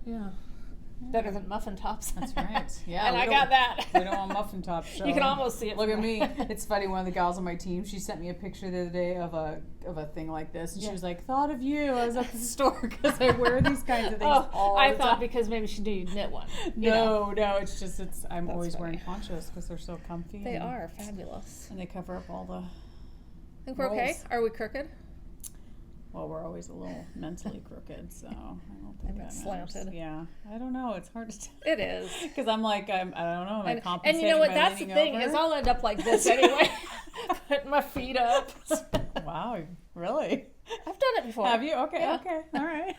Yeah. Better than muffin tops. That's right. Yeah. And I got that. We don't want muffin tops. So You can almost see it. Look at me. It's funny. One of the gals on my team, she sent me a picture the other day of a thing like this, and she was like, "Thought of you." I was at the store because I wear these kinds of things all the time. I thought because maybe she knew you'd knit one. No. It's just I'm always wearing ponchos because they're so comfy. They are fabulous. And they cover up all the. Think we're okay? Are we crooked? Well, we're always a little mentally crooked, so I don't think that slanted. matters. Yeah, I don't know. It's hard to tell. It is. Because I'm like, I don't know. Am I compensating and you know what? by That's the leaning thing over? is I'll end up like this anyway, putting my feet up. Wow, really? I've done it before. Have you? Okay, Yeah. okay, all right.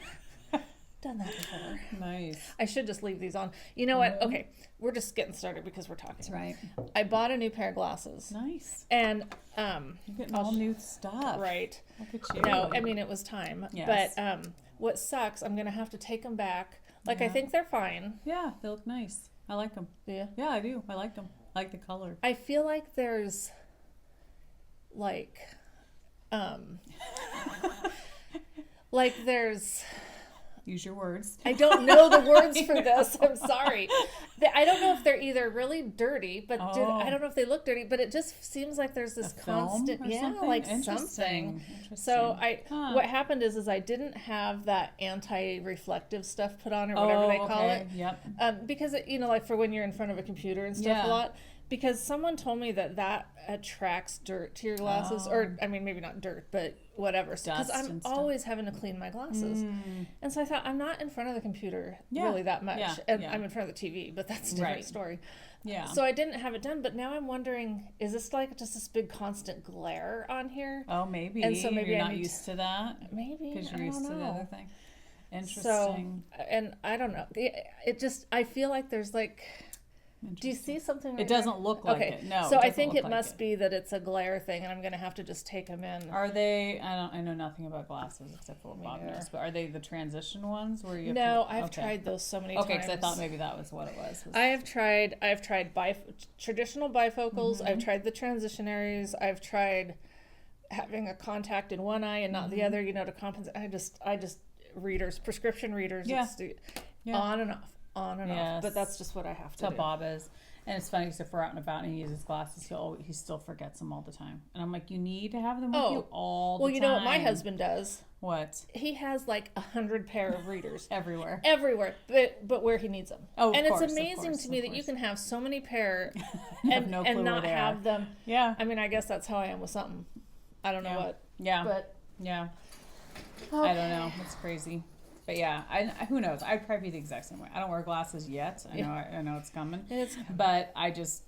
Done that before. Nice. I should just leave these on. You know what? Okay, we're just getting started because we're talking. That's right. I bought a new pair of glasses. Nice. And You're getting all new stuff. right. Look at you. No, I mean it was time. Yes. But what sucks, I'm gonna have to take them back. Like I think they're fine. Yeah, they look nice. I like them. Yeah. Yeah, I do. I like them. I like the color. I feel like there's like there's Use your words. I don't know the words for this. I'm sorry. I don't know if they're either really dirty, but I don't know if they look dirty, but it just seems like there's this constant, something? like Interesting. something. So what happened is I didn't have that anti-reflective stuff put on or whatever they call it. Yep. Because it, like for when you're in front of a computer and stuff a lot. Because someone told me that attracts dirt to your glasses, or I mean maybe not dirt, but whatever. Because I'm always having to clean my glasses, and so I thought I'm not in front of the computer really that much, and I'm in front of the TV, but that's a different story. Yeah. So I didn't have it done, but now I'm wondering, is this like just this big constant glare on here? Oh, maybe. And so maybe you're not used to that. Maybe because you're used to the other thing. Interesting. So, and I don't know. It just I feel like there's like. Do you see something? It doesn't look like it. No. So I think it must be that it's a glare thing, and I'm going to have to just take them in. Are they? I know nothing about glasses except for what Bob knows. But are they the transition ones where you? I've tried those so many times. Okay, because I thought maybe that was what it was. I've tried traditional bifocals. I've tried the transitionaries. I've tried having a contact in one eye and not the other. To compensate. I just prescription readers. On and off. On and off, but that's just what I have to do. Bob is. And it's funny because if we're out and about and he uses glasses, he still forgets them all the time. And I'm like, you need to have them with you all the time. Well, you know what my husband does? What? He has like 100 pair of readers. Everywhere, but where he needs them. Oh, and it's amazing to me that you can have so many pair and not have them. Yeah. I mean, I guess that's how I am with something. I don't know what. Yeah. But yeah. Okay. I don't know. It's crazy. But yeah, who knows? I'd probably be the exact same way. I don't wear glasses yet. I know it's coming. But I just...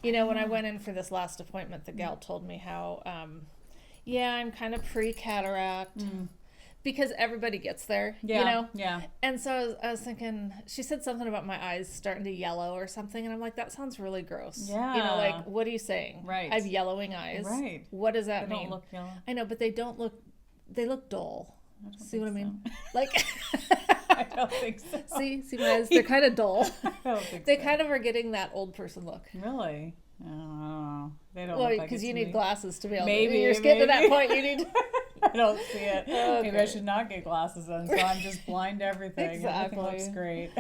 when I went in for this last appointment, the gal told me how, I'm kind of pre-cataract. Because everybody gets there, Yeah. And so I was thinking, she said something about my eyes starting to yellow or something. And I'm like, that sounds really gross. Yeah. What are you saying? Right. I have yellowing eyes. Right. What does that mean? They don't look yellow. I know, but they look dull. See what I mean? So. I don't think so. See my eyes? They're kind of dull. I don't think they kind of are getting that old person look. Really? Oh, they don't. Well, because you need glasses to be able. Maybe you're getting to that point. You need. I don't see it. Okay. Maybe I should not get glasses on, so I'm just blind to everything. Exactly. Everything looks great.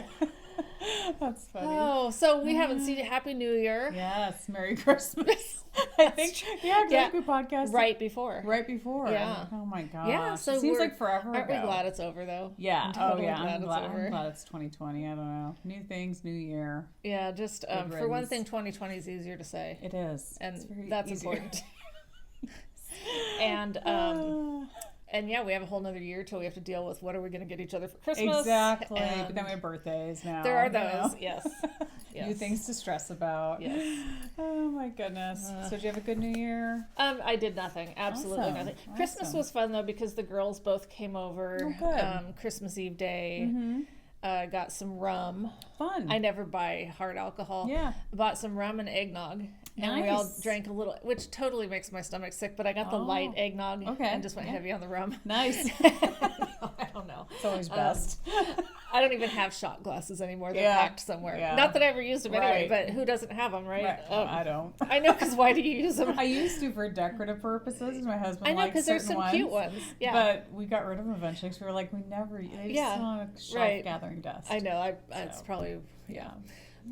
That's funny. Oh, so we haven't seen it. Happy New Year. Yes, Merry Christmas. I think. Yeah, we podcast right before. Yeah. Oh my gosh. Yeah. So it seems like forever ago. Aren't we glad it's over though? Yeah. I'm glad it's 2020. I don't know. New things, new year. Yeah. Just for one thing, 2020 is easier to say. It is, and that's important. And we have a whole nother year till we have to deal with what are we going to get each other for Christmas. Exactly. But then we have birthdays now. There are those, yes. New things to stress about. Yes. Oh my goodness. So did you have a good New Year? I did nothing. Absolutely nothing. Awesome. Christmas was fun though because the girls both came over. Oh, good. Christmas Eve day. Got some rum. Fun. I never buy hard alcohol. Yeah. Bought some rum and eggnog. And we all drank a little, which totally makes my stomach sick, but I got the light eggnog and just went heavy on the rum. Nice. I don't know. It's always best. I don't even have shot glasses anymore. They're packed somewhere. Yeah. Not that I ever used them anyway, but who doesn't have them, right? I don't. I know, because why do you use them? I used to for decorative purposes. My husband I know, because there's some cute ones. Yeah. But we got rid of them eventually because we were like, they just on a shelf gathering dust. I know. It's probably,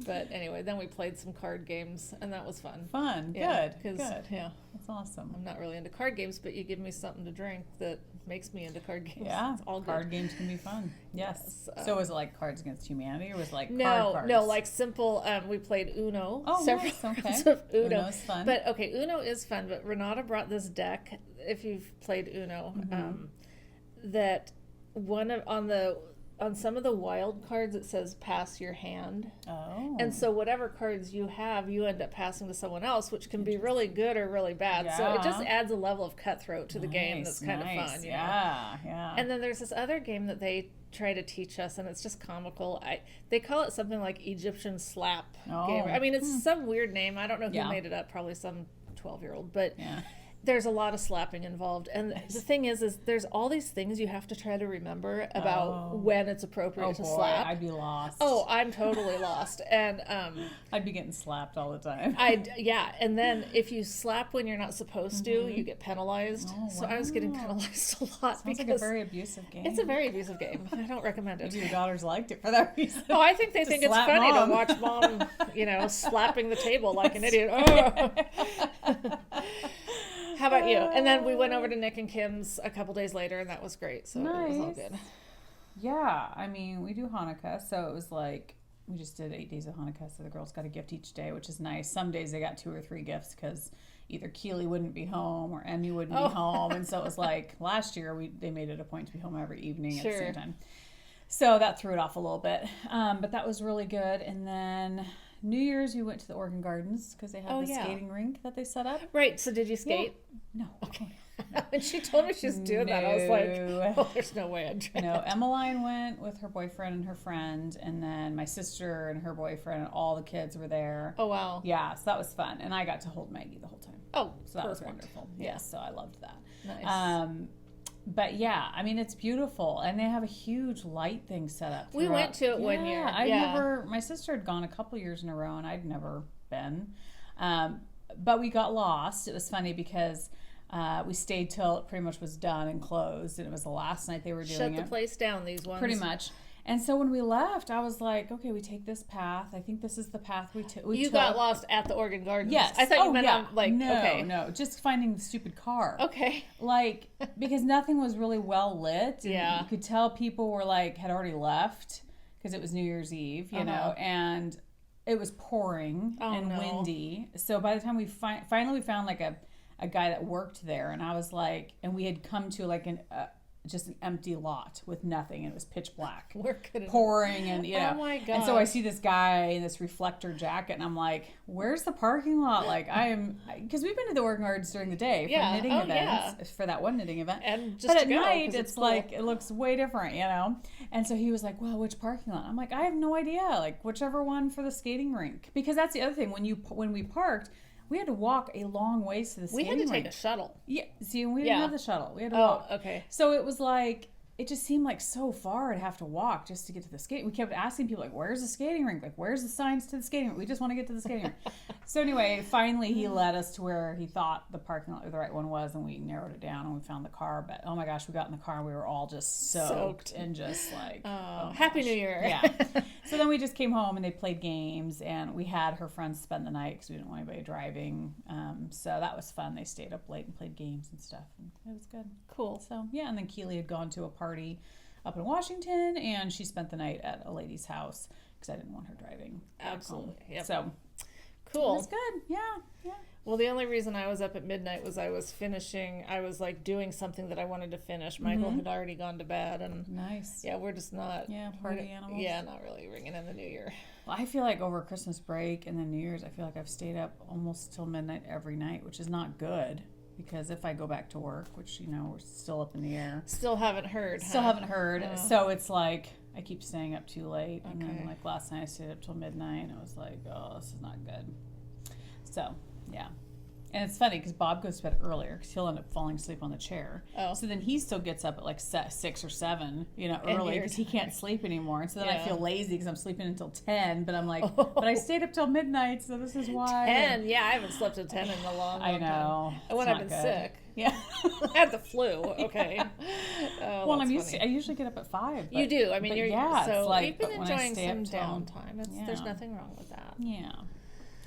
But anyway, then we played some card games, and that was fun. Good. Yeah. That's awesome. I'm not really into card games, but you give me something to drink that makes me into card games. Yeah, it's all good. Card games can be fun. Yes. So was it like Cards Against Humanity, or was it like cards? No, like simple. We played Uno. Oh, several nice. rounds of Uno. Uno's fun. But okay, Uno is fun. But Renata brought this deck. If you've played Uno, that on some of the wild cards it says pass your hand. Oh. And so whatever cards you have, you end up passing to someone else, which can be really good or really bad. Yeah. So it just adds a level of cutthroat to the game that's kind of fun. You know? Yeah. And then there's this other game that they try to teach us, and it's just comical. They call it something like Egyptian slap game. I mean, it's some weird name. I don't know who made it up, probably some 12-year-old. But there's a lot of slapping involved, and the thing is there's all these things you have to try to remember about when it's appropriate to slap. I'd be lost. Oh, I'm totally lost, and I'd be getting slapped all the time. And then if you slap when you're not supposed to, you get penalized. So I was getting penalized a lot. Sounds like a very abusive game. It's a very abusive game. I don't recommend it. Maybe your daughters liked it for that reason. Oh, I think they think it's funny to watch mom, slapping the table like an idiot. Oh. How about you? And then we went over to Nick and Kim's a couple days later, and that was great. So it was all good. Yeah, I mean, we do Hanukkah, so it was like we just did 8 days of Hanukkah, so the girls got a gift each day, which is nice. Some days they got 2 or 3 gifts because either Keely wouldn't be home or Emmy wouldn't be home, and so it was like last year they made it a point to be home every evening at the same time. So that threw it off a little bit, but that was really good. And then New Year's, we went to the Oregon Gardens because they had the skating rink that they set up. Right. So did you skate? No. Okay. And she told me she was doing that. I was like, there's no way I'd try. No, Emmeline went with her boyfriend and her friend, and then my sister and her boyfriend, and all the kids were there. Oh, wow. Yeah, so that was fun. And I got to hold Maggie the whole time. Oh, so that was wonderful. Yes, so I loved that. Nice. But yeah, I mean, it's beautiful, and they have a huge light thing set up throughout. We went to it one year. My sister had gone a couple years in a row, and I'd never been. But we got lost. It was funny because we stayed till it pretty much was done and closed, and it was the last night they were doing it. Shut the place down, these ones. Pretty much. And so when we left, I was like, okay, we take this path. I think this is the path we took. You got lost at the Oregon Gardens. Yes. I thought you meant on, No, just finding the stupid car. Okay. Like, because nothing was really well lit. And you could tell people were had already left because it was New Year's Eve, you know, and it was pouring and windy. So by the time we finally found a guy that worked there, and I was like, and we had come to just an empty lot with nothing, and it was pitch black, pouring, and oh my God. And so I see this guy in this reflector jacket, and I'm like, "Where's the parking lot?" Like because we've been to the Oregon Gardens during the day for knitting events, for that one knitting event, and just but at night it's cool. Like it looks way different, you know. And so he was like, "Well, which parking lot?" I'm like, "I have no idea. Like whichever one for the skating rink," because that's the other thing when we parked. We had to walk a long ways to the skating rink. We had to take a shuttle. Yeah, see, we didn't have the shuttle. We had to walk. Oh, okay. So it was like, it just seemed like so far to have to walk just to get to the skate. We kept asking people, where's the skating rink? Where's the signs to the skating rink? We just want to get to the skating rink. So anyway, finally he led us to where he thought the parking lot, the right one was, and we narrowed it down and we found the car. But oh my gosh, we got in the car and we were all just soaked. And just like, Happy New Year. Yeah. So then we just came home and they played games, and we had her friends spend the night because we didn't want anybody driving. So that was fun. They stayed up late and played games and stuff. And it was good. Cool. So yeah, and then Keely had gone to a party up in Washington, and she spent the night at a lady's house because I didn't want her driving. Absolutely. Yep. So cool. It was good. Yeah. Well, the only reason I was up at midnight was I was doing something that I wanted to finish. Michael had already gone to bed, and nice. Yeah, we're just not party animals. Yeah, not really ringing in the new year. Well, I feel like over Christmas break and then New Year's, I feel like I've stayed up almost till midnight every night, which is not good. Because if I go back to work, which, we're still up in the air. Still haven't heard. So it's like I keep staying up too late. And then last night I stayed up till midnight. And I was like, oh, this is not good. So, yeah. And it's funny because Bob goes to bed earlier because he'll end up falling asleep on the chair. Oh. So then he still gets up at like 6 or 7, early because he can't sleep anymore. And so then I feel lazy because I'm sleeping until 10. But I'm like, but I stayed up till midnight, so this is why. 10? Yeah, I haven't slept at 10 in a long time. I know. And when I've been sick. Yeah. I had the flu. Okay. Well, I usually get up at 5. You do. I mean, so like, you've been enjoying some downtime. There's nothing wrong with that. Yeah.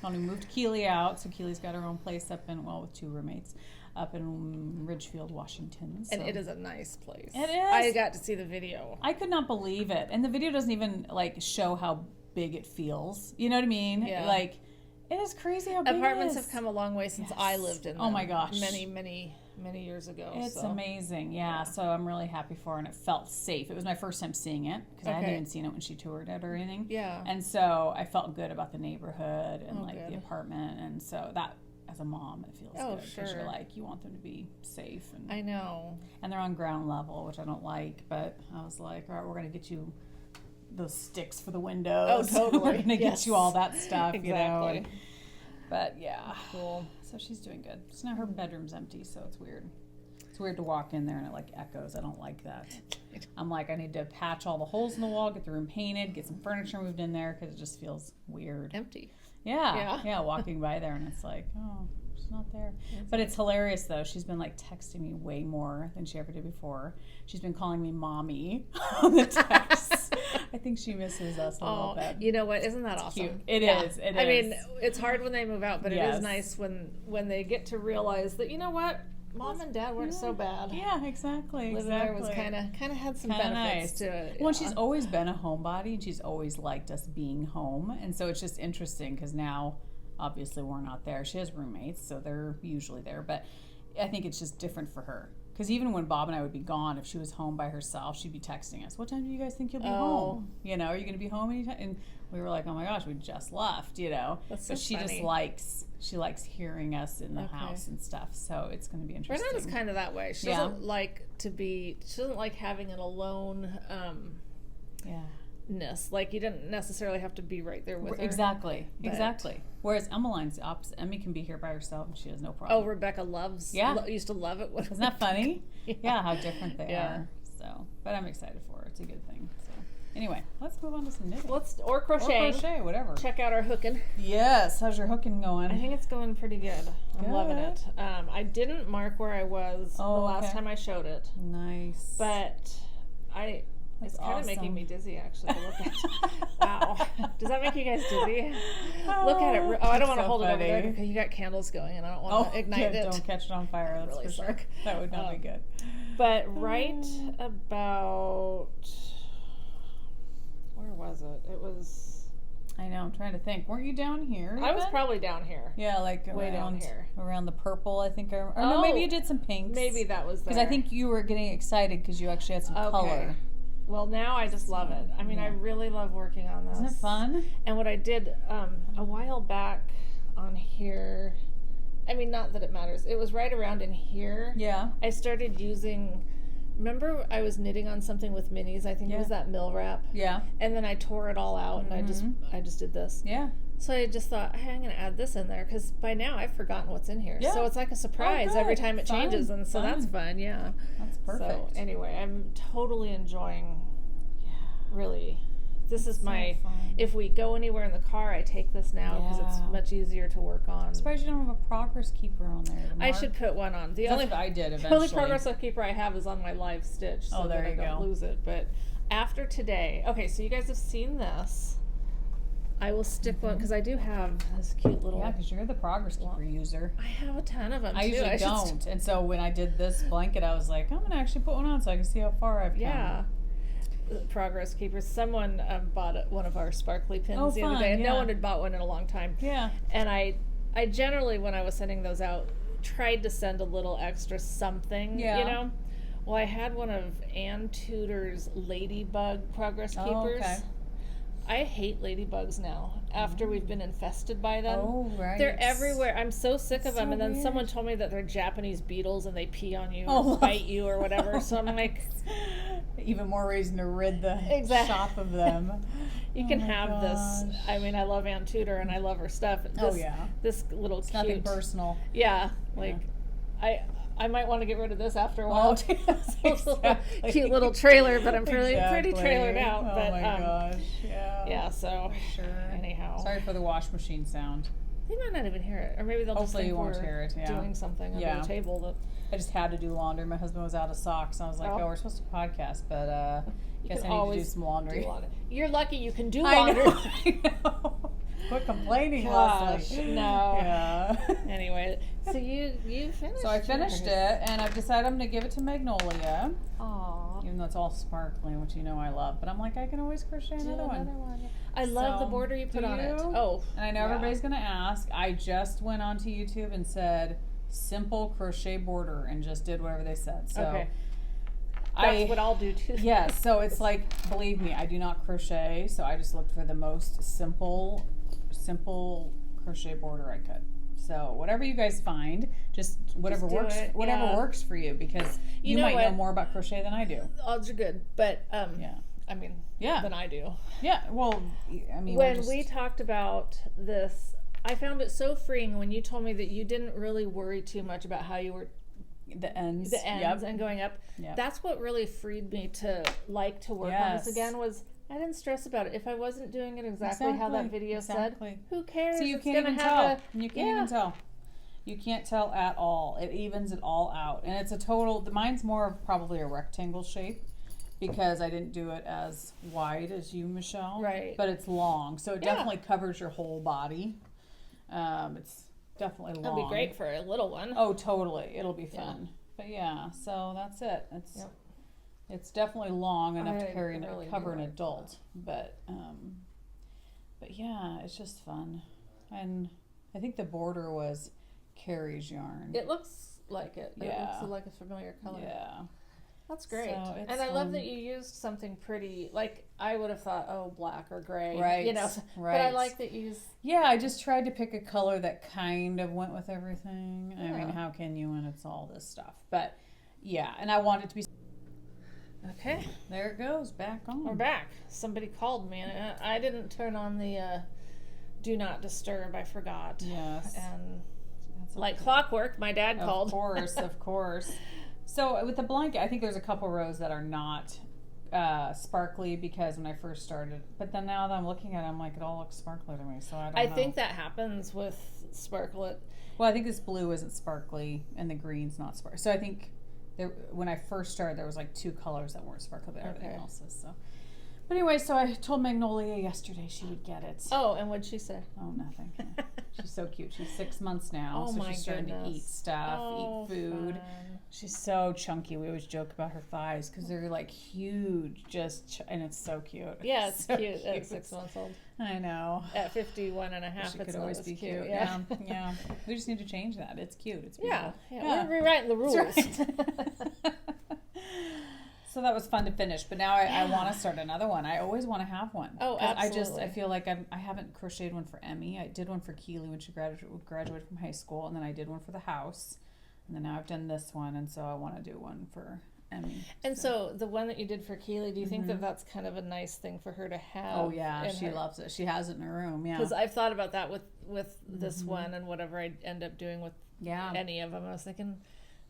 We moved Keely out, so Keely's got her own place with 2 roommates up in Ridgefield, Washington. So. And it is a nice place. It is. I got to see the video. I could not believe it. And the video doesn't even show how big it feels. You know what I mean? Yeah. It is crazy how big Apartments it is. have come a long way since I lived in them. Oh my gosh. Many years ago. It's amazing. Yeah. So I'm really happy for her, and it felt safe. It was my first time seeing it because I hadn't even seen it when she toured it or anything. Yeah. And so I felt good about the neighborhood and the apartment, and so that as a mom it feels good because you're you want them to be safe. And I know. And they're on ground level, which I don't like, but I was like, all right, we're gonna get you those sticks for the windows. Oh, totally. We're gonna get you all that stuff. Exactly. But yeah. Cool. So she's doing good. So now her bedroom's empty, so it's weird. It's weird to walk in there and it echoes. I don't like that. I'm like, I need to patch all the holes in the wall, get the room painted, get some furniture moved in there because it just feels weird. Empty. Yeah. Walking by there and it's like, oh, she's not there. But it's hilarious though. She's been texting me way more than she ever did before. She's been calling me mommy on the texts. I think she misses us a little bit. You know what? Isn't that awesome? Cute. It is. I mean, it's hard when they move out, but it is nice when they get to realize that, you know what? Mom and Dad weren't so bad. Yeah, exactly. Living there was kind of had some benefits to it. Well, she's always been a homebody, and she's always liked us being home, and so it's just interesting because now, obviously, we're not there. She has roommates, so they're usually there, but I think it's just different for her. Because even when Bob and I would be gone, if she was home by herself, she'd be texting us, what time do you guys think you'll be home? Are you going to be home anytime? And we were like, oh my gosh, we just left, That's so but she funny. She likes hearing us in the house and stuff, so it's going to be interesting. Rena's kind of that way. She doesn't like she doesn't like having an alone ness. You didn't necessarily have to be right there with her. Exactly. Whereas Emmeline's the opposite. Emmy can be here by herself and she has no problem. Oh, Rebecca used to love it. Isn't that funny? Yeah, how different they are. So, but I'm excited for her. It's a good thing. So, anyway, let's move on to some knitting. Or crochet. Or crochet, whatever. Check out our hooking. Yes. How's your hooking going? I think it's going pretty good. I'm loving it. I didn't mark where I was the last time I showed it. Nice. But it's kind of making me dizzy, actually, to look at. Wow. Does that make you guys dizzy? Look at it. Oh, I don't want to hold it over there because you got candles going and I don't want to ignite it. Don't catch it on fire. That's really for sure. That would not be good. But right about... Where was it? It was... I know. I'm trying to think. Weren't you down here? I was probably down here. Yeah, way down here. Around the purple, I think. Or no, maybe you did some pinks. Maybe that was there. Because I think you were getting excited because you actually had some color. Well, now I just love it. I mean, I really love working on this. Isn't it fun? And what I did a while back on here, I mean, not that it matters. It was right around in here. Yeah. I started using, remember I was knitting on something with minis? I think it was that mill wrap. Yeah. And then I tore it all out and I just did this. Yeah. So I just thought, hey, I'm going to add this in there because by now I've forgotten what's in here. Yeah. So it's like a surprise every time it changes, and so that's fun. Yeah. That's perfect. So anyway, I'm totally enjoying. Really, this is my. Fun. If we go anywhere in the car, I take this now because it's much easier to work on. I'm surprised you don't have a progress keeper on there. I should put one on. That's what I did eventually. The only progress keeper I have is on my live stitch, so that I don't lose it. But after today, okay, so you guys have seen this. I will stick one because I do have this cute little. Yeah, because you're the progress keeper user. I have a ton of them. I usually don't, and so when I did this blanket, I was like, I'm gonna actually put one on so I can see how far I've come. Yeah. Progress keepers. Someone bought one of our sparkly pins the other day, and no one had bought one in a long time. Yeah. And I generally, when I was sending those out, tried to send a little extra something. Yeah. You know. Well, I had one of Ann Tudor's ladybug progress keepers. Oh, okay. I hate ladybugs now after we've been infested by them. Oh, right. They're everywhere. I'm so sick of them. And then someone told me that they're Japanese beetles and they pee on you or bite you or whatever. So I'm like, Even more reason to rid the shop of them. You can have this. I mean, I love Aunt Tudor and I love her stuff. This little it's cute. Nothing personal. Yeah, I might want to get rid of this after a while. Exactly. Cute little trailer, but I'm pretty trailered out. Oh but, my gosh. Yeah. Yeah. So. For sure. Anyhow. Sorry for the wash machine sound. They might not even hear it, or maybe they'll Hopefully just think you won't hear it. Yeah. Doing something under the table. That I just had to do laundry. My husband was out of socks, and I was like, "Oh, we're supposed to podcast, but guess I need to do some laundry." You're lucky you can do laundry. I know. Quit complaining, Leslie. No. Yeah. Anyway, so you finished. So I finished it, and I've decided I'm going to give it to Magnolia. Aww. Even though it's all sparkling, which you know I love. But I'm like, I can always crochet another one. I love the border you put on it. Oh. And I know everybody's going to ask. I just went onto YouTube and said, simple crochet border, and just did whatever they said. So okay. That's what I'll do too. Yes. So it's like, believe me, I do not crochet. So I just looked for the most simple crochet border I could. So whatever you guys find, just whatever works for you, because you might know more about crochet than I do. Odds are good, but I mean, than I do. Yeah. Well, I mean, when we talked about this, I found it so freeing when you told me that you didn't really worry too much about how you were the ends and going up. Yep. That's what really freed me to like to work on this again. Was I didn't stress about it. If I wasn't doing it exactly how that video said, who cares? So you can't even tell. You can't even tell. You can't tell at all. It evens it all out. And it's a total, mine's more of probably a rectangle shape because I didn't do it as wide as you, Michelle. Right. But it's long. So it definitely covers your whole body. It's definitely long. It'll be great for a little one. Oh, totally. It'll be fun. But so that's it. It's definitely long enough to carry cover an adult, but yeah, it's just fun, and I think the border was Carrie's yarn. It looks like it. Yeah. It looks like a familiar color. Yeah, that's great. So and I love that you used something pretty. Like I would have thought, black or gray, right? You know, right. But I like that you used. Yeah, I just tried to pick a color that kind of went with everything. Yeah. I mean, how can you when it's all this stuff? But yeah, and I want it to be. Okay. There it goes. Back on. We're back. Somebody called me, and I didn't turn on the do not disturb. I forgot. Yes. And like clockwork, my dad called. Of course. So with the blanket, I think there's a couple rows that are not sparkly because when I first started, but then now that I'm looking at it, I'm like, it all looks sparkly to me. So I don't know. I think that happens with sparklet. Well, I think this blue isn't sparkly, and the green's not sparkly. So I think. When I first started, there was like 2 colors that weren't sparkly, but everything else is. So, but anyway, so I told Magnolia yesterday she would get it. Oh, and what'd she say? Oh, nothing. She's so cute. She's 6 months now, so she's starting to eat stuff, eat food. Fun. She's so chunky. We always joke about her thighs because they're like huge, and it's so cute. Yeah, it's so cute at 6 months old. I know. At 51 and a half, she could always be cute. Yeah. We just need to change that. It's cute. It's beautiful. Yeah. We're rewriting the rules. Right. So that was fun to finish, but now I want to start another one. I always want to have one. Oh, absolutely. I feel like I haven't crocheted one for Emmy. I did one for Keely when she graduated from high school, and then I did one for the house, and then now I've done this one, and so I want to do one for Emmy. And so the one that you did for Keely, do you think that that's kind of a nice thing for her to have? Oh yeah, she loves it. She has it in her room. Yeah, because I've thought about that with this one and whatever I end up doing with any of them. I was thinking.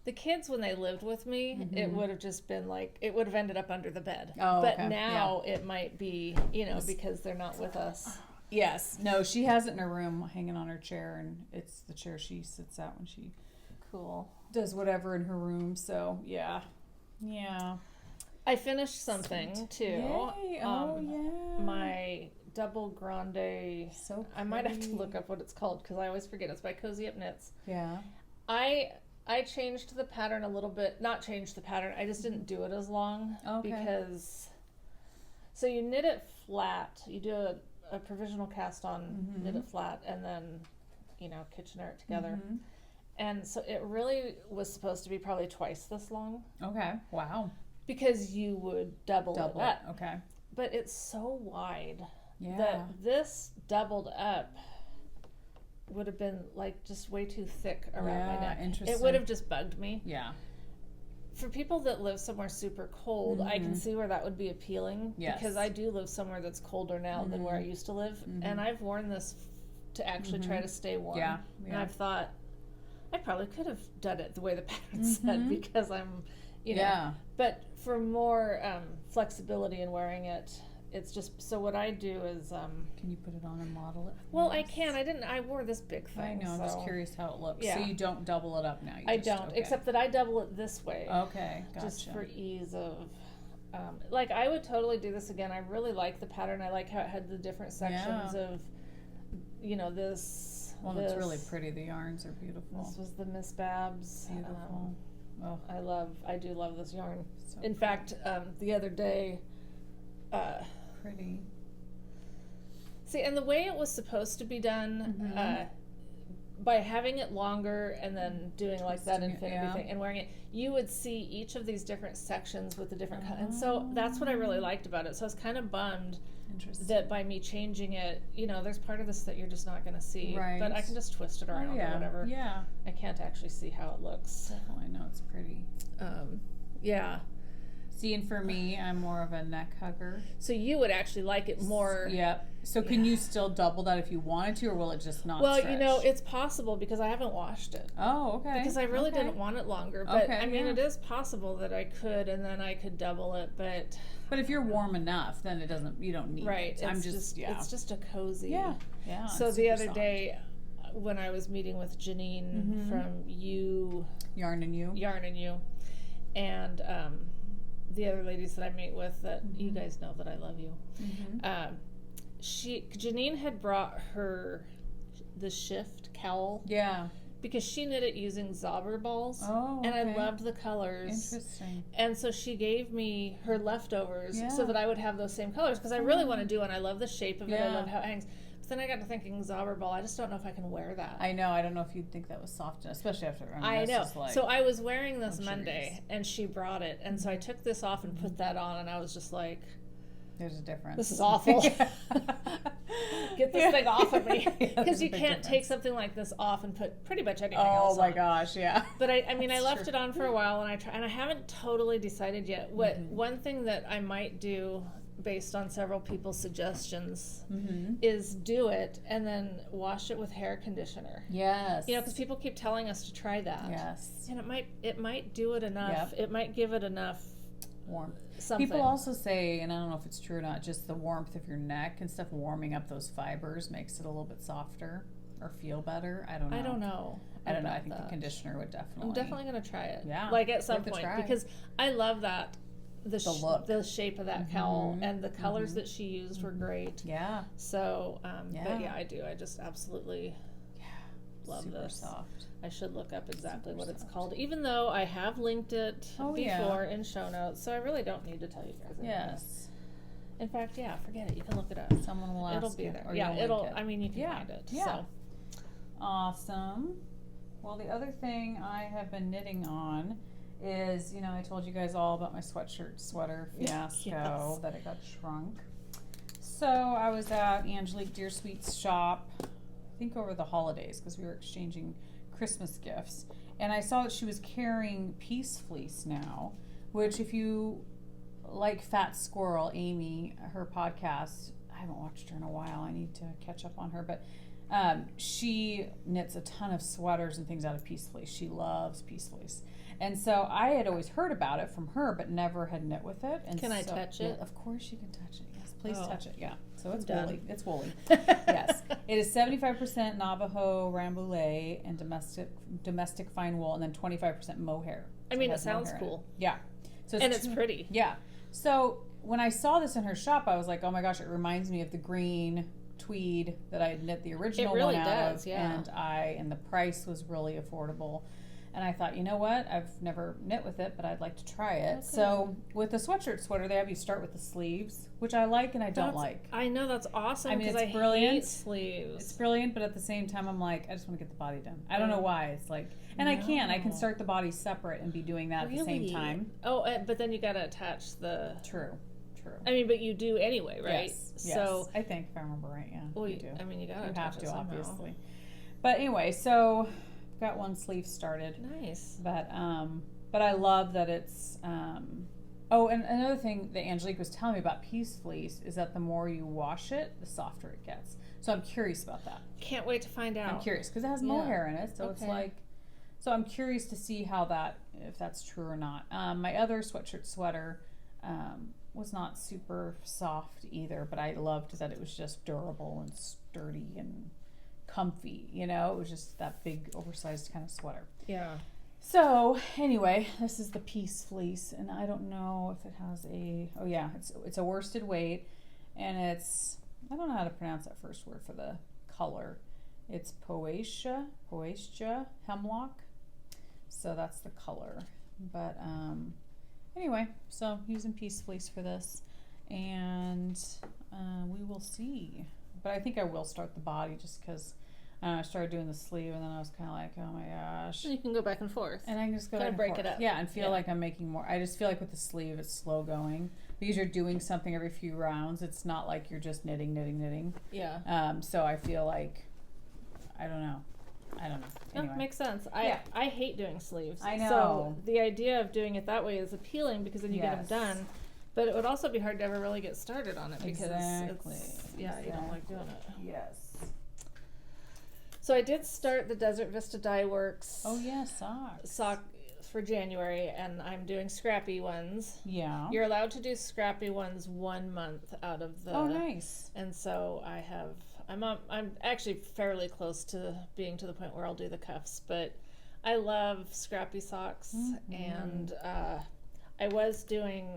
The kids, when they lived with me, it would have just been like, it would have ended up under the bed. Oh, but now it might be, because they're not with us. Yes. No, she has it in her room hanging on her chair, and it's the chair she sits at when she does whatever in her room. So, yeah. I finished something, too. Yay. My double grande. So pretty. I might have to look up what it's called, because I always forget. It's by Cozy Up Knits. Yeah. I changed the pattern a little bit. Not changed the pattern. I just didn't do it as long. Okay. Because, so you knit it flat. You do a provisional cast on, knit it flat, and then, Kitchener it together. And so it really was supposed to be probably twice this long. Okay. Wow. Because you would double it up. Okay. But it's so wide that this doubled up would have been like just way too thick around my neck. Interesting. It would have just bugged me. Yeah. for people that live somewhere super cold, I can see where that would be appealing. Yes. Because I do live somewhere that's colder now than where I used to live. And I've worn this to actually try to stay warm. Yeah. And I've thought, I probably could have done it the way the pattern said, because I'm, you know. But for more flexibility in wearing it, it's just, so what I do is... can you put it on and model it? Well, I can. I wore this big thing. I know, I'm just curious how it looks. Yeah. So you don't double it up now? I don't, except that I double it this way. Okay, gotcha. Just for ease of... like, I would totally do this again. I really like the pattern. I like how it had the different sections of, you know, this... Well, it's really pretty. The yarns are beautiful. This was the Miss Babs. Beautiful. I do love this yarn. So in fact, the other day... pretty. See, and the way it was supposed to be done, by having it longer and then doing like that infinity thing and wearing it, you would see each of these different sections with the different colors. And so that's what I really liked about it. So I was kind of bummed that by me changing it, you know, there's part of this that you're just not going to see. Right. But I can just twist it around or whatever. Yeah. I can't actually see how it looks. Definitely. No, it's pretty. Yeah. See, and for me, I'm more of a neck hugger. So you would actually like it more. Yep. So can you still double that if you wanted to, or will it just not Well, stretch? you know, it's possible because I haven't washed it. Oh, okay. Because I really didn't want it longer. But, I mean, it is possible that I could, and then I could double it, but... But if you're warm enough, then it doesn't, you don't need it. Right. It's just a cozy... Yeah. So the other day, when I was meeting with Janine from Yarn and You, and... the other ladies that I meet with that you guys know that I love you. Janine had brought the shift cowl. Yeah. Because she knit it using Zauber balls. Oh, okay. And I loved the colors. Interesting. And so she gave me her leftovers so that I would have those same colors because I really want to do it. I love the shape of it. I love how it hangs. Then I got to thinking Zauber ball. I just don't know if I can wear that. I know. I don't know if you'd think that was soft, especially after. I know. So I was wearing this Monday, and she brought it, and so I took this off and put that on, and I was just like, "There's a difference. This is awful. Get this thing off of me." Because you can't take something like this off and put pretty much anything else on. Oh my gosh, yeah. But I mean, I left it on for a while, and I haven't totally decided yet. One thing that I might do, based on several people's suggestions, is do it and then wash it with hair conditioner. Yes. You know, because people keep telling us to try that. Yes. And it might do it enough. Yep. It might give it enough warmth. People also say, and I don't know if it's true or not, just the warmth of your neck and stuff warming up those fibers makes it a little bit softer or feel better. I don't know. I don't know. I think the conditioner would definitely. I'm definitely going to try it. Yeah. Like at some point, because I love that. The shape of that cowl and the colors that she used were great. Yeah. So, but yeah, I do. I just absolutely love this. Soft. I should look up exactly what it's called, even though I have linked it before in show notes. So I really don't need to tell you guys. Yes. In fact, forget it. You can look it up. Someone will ask. It'll be there. It'll. I mean, you can find it. Yeah. So. Awesome. Well, the other thing I have been knitting on is, you know, I told you guys all about my sweater fiasco that it got shrunk. So I was at Angelique Dearsweet's shop, I think over the holidays, because we were exchanging Christmas gifts, and I saw that she was carrying Peace Fleece now, which if you like Fat Squirrel, Amy, her podcast, I haven't watched her in a while, I need to catch up on her, but she knits a ton of sweaters and things out of Peace Fleece. She loves Peace Fleece. And so I had always heard about it from her, but never had knit with it. And can I touch it? Yeah, of course you can touch it. Yes, please touch it. Yeah. So it's woolly. It's woolly. Yes. It is 75% Navajo Rambouillet and domestic fine wool, and then 25% mohair. I mean, it sounds cool. Yeah. So it's pretty. Yeah. So when I saw this in her shop, I was like, oh my gosh, it reminds me of the green tweed that I had knit the original one out of. Yeah. And the price was really affordable. And I thought, you know what? I've never knit with it, but I'd like to try it. Okay. So with the sweater, they have you start with the sleeves, which I like and I don't like. I know, that's awesome. I mean, it's brilliant. Hate sleeves. It's brilliant, but at the same time, I'm like, I just want to get the body done. I don't know why. It's like, and I can start the body separate and be doing that at the same time. Oh, but then you got to attach the. True. I mean, but you do anyway, right? Yes. So I think if I remember right, yeah. Well, you do. I mean, you got to. You have to, obviously. But anyway, so got one sleeve started. Nice. But But I love that it's, oh, and another thing that Angelique was telling me about Peace Fleece is that the more you wash it, the softer it gets. So I'm curious about that. Can't wait to find out. I'm curious because it has mohair in it, so it's like, so I'm curious to see how that, if that's true or not. My other sweatshirt sweater was not super soft either, but I loved that it was just durable and sturdy and comfy, you know? It was just that big oversized kind of sweater. Yeah. So anyway, this is the Peace Fleece, and I don't know if it has a, oh yeah, it's a worsted weight, and it's, I don't know how to pronounce that first word for the color. It's Poacia Hemlock. So that's the color. But anyway, so using Peace Fleece for this, and we will see. But I think I will start the body just because I started doing the sleeve, and then I was kind of like, oh my gosh. You can go back and forth. And I can just go kind back of break and forth. it up. Yeah, and feel like I'm making more. I just feel like with the sleeve, it's slow going. Because you're doing something every few rounds. It's not like you're just knitting. Yeah. So I feel like, I don't know. Anyway. Makes sense. I hate doing sleeves. I know. So the idea of doing it that way is appealing because then you get them done. But it would also be hard to ever really get started on it because you don't like doing it. Yes. So I did start the Desert Vista Dyeworks. Oh yeah, sock for January, and I'm doing scrappy ones. Yeah. You're allowed to do scrappy ones 1 month out of the. Oh, nice. And so I'm actually fairly close to being to the point where I'll do the cuffs, but I love scrappy socks, and I was doing.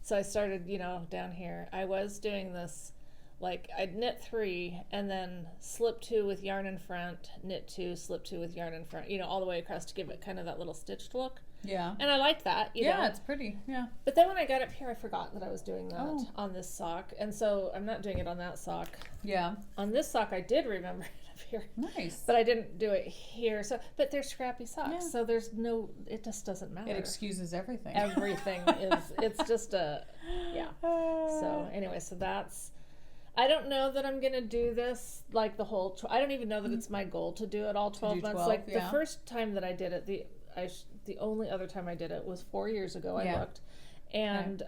So I started, down here. I was doing this. Like I'd knit 3 and then slip 2 with yarn in front, knit 2, slip 2 with yarn in front, all the way across to give it kind of that little stitched look. Yeah. And I like that. Yeah, it's pretty. Yeah. But then when I got up here, I forgot that I was doing that on this sock. And so I'm not doing it on that sock. Yeah. On this sock, I did remember it up here. Nice. But I didn't do it here. But they're scrappy socks. Yeah. So it just doesn't matter. It excuses everything. Everything it's just yeah. So anyway, so that's, I don't know that I'm going to do this like the whole, I don't even know that it's my goal to do it all 12 months. 12, like the first time that I did it, the only other time I did it was 4 years ago. I looked, and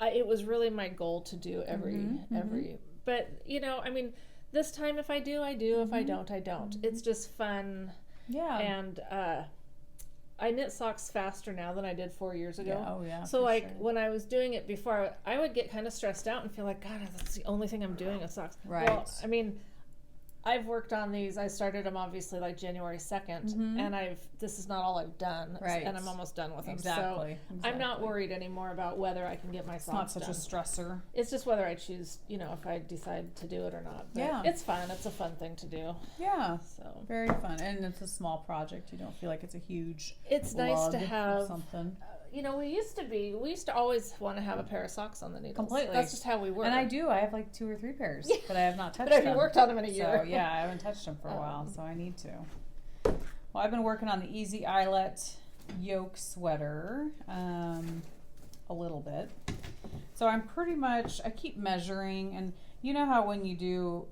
it was really my goal to do every, but this time if I do, I do. If I don't, I don't. It's just fun. Yeah. And, I knit socks faster now than I did 4 years ago. Yeah. Oh, yeah. So when I was doing it before, I would get kind of stressed out and feel like, God, that's the only thing I'm doing with socks. Right. Well, I've worked on these. I started them obviously like January 2nd, and this is not all I've done. Right. And I'm almost done with them. Exactly. So I'm not worried anymore about whether I can get my socks done. It's not such a stressor. It's just whether I choose, if I decide to do it or not. But it's fun. It's a fun thing to do. Yeah. So very fun. And it's a small project. You don't feel like it's a huge It's nice to have something. We used to always want to have a pair of socks on the needles. Completely. That's just how we were. And I do. I have like 2 or 3 pairs, but I have not touched but I them. haven't worked on them in a year. So yeah, I haven't touched them for a while, so I need to. Well, I've been working on the Easy Eyelet yoke sweater a little bit. So I'm pretty much, I keep measuring, and you know how when you do,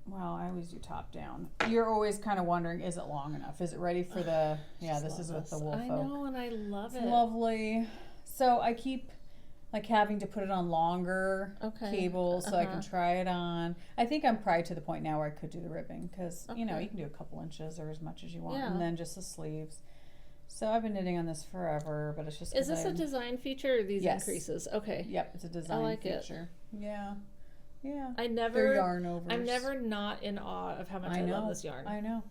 well, I always do top down. You're always kind of wondering, is it long enough? Is it ready for the, this is with the wool folk. I know, and I love it. It's lovely. So I keep like having to put it on longer cables so I can try it on. I think I'm probably to the point now where I could do the ribbing because, you can do a couple inches or as much as you want. And then just the sleeves. So I've been knitting on this forever, but it's just... Is this a design feature or these increases? Okay. Yep, it's a design feature. Yeah. Yeah. They're yarn overs. I'm never not in awe of how much I love this yarn. I know.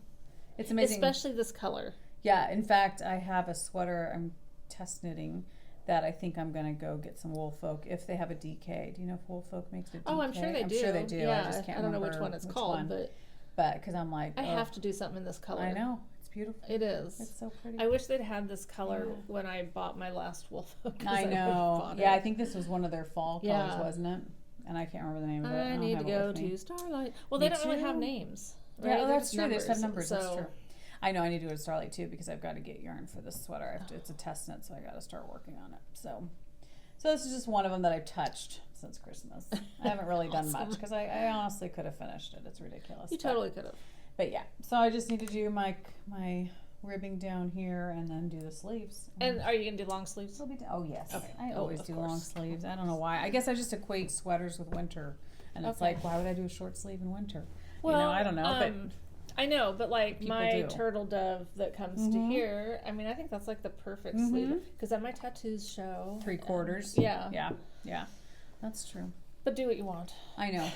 It's amazing. Especially this color. Yeah. In fact, I have a sweater I'm test knitting that I think I'm going to go get some Wool Folk if they have a DK. Do you know if Wool Folk makes a DK? Oh, I'm sure they do. I'm sure they do. Yeah, I just can't I don't know remember which one it's called, but because I'm like... I have to do something in this color. I know. It's beautiful. It is. It's so pretty. I wish they'd had this color when I bought my last Wool Folk. I know. I think this was one of their fall colors, wasn't it? And I can't remember the name of it. I need to go to Starlight. Well, they don't really have names. Right? Yeah, that's true. They just have numbers. That's true. I know I need to go to Starlight too because I've got to get yarn for this sweater. It's a test knit, so I got to start working on it. So this is just one of them that I've touched since Christmas. I haven't really done much because I honestly could have finished it. It's ridiculous. You totally could have. But yeah, so I just need to do my ribbing down here and then do the sleeves. And are you gonna do long sleeves? Oh yes. Okay. I always do long sleeves. I don't know why. I guess I just equate sweaters with winter, and it's like, why would I do a short sleeve in winter? Well, I don't know, but I know, but like my do. Turtle dove that comes to here, I mean, I think that's like the perfect sleeve because then my tattoos show 3/4. Yeah. That's true. But do what you want. I know.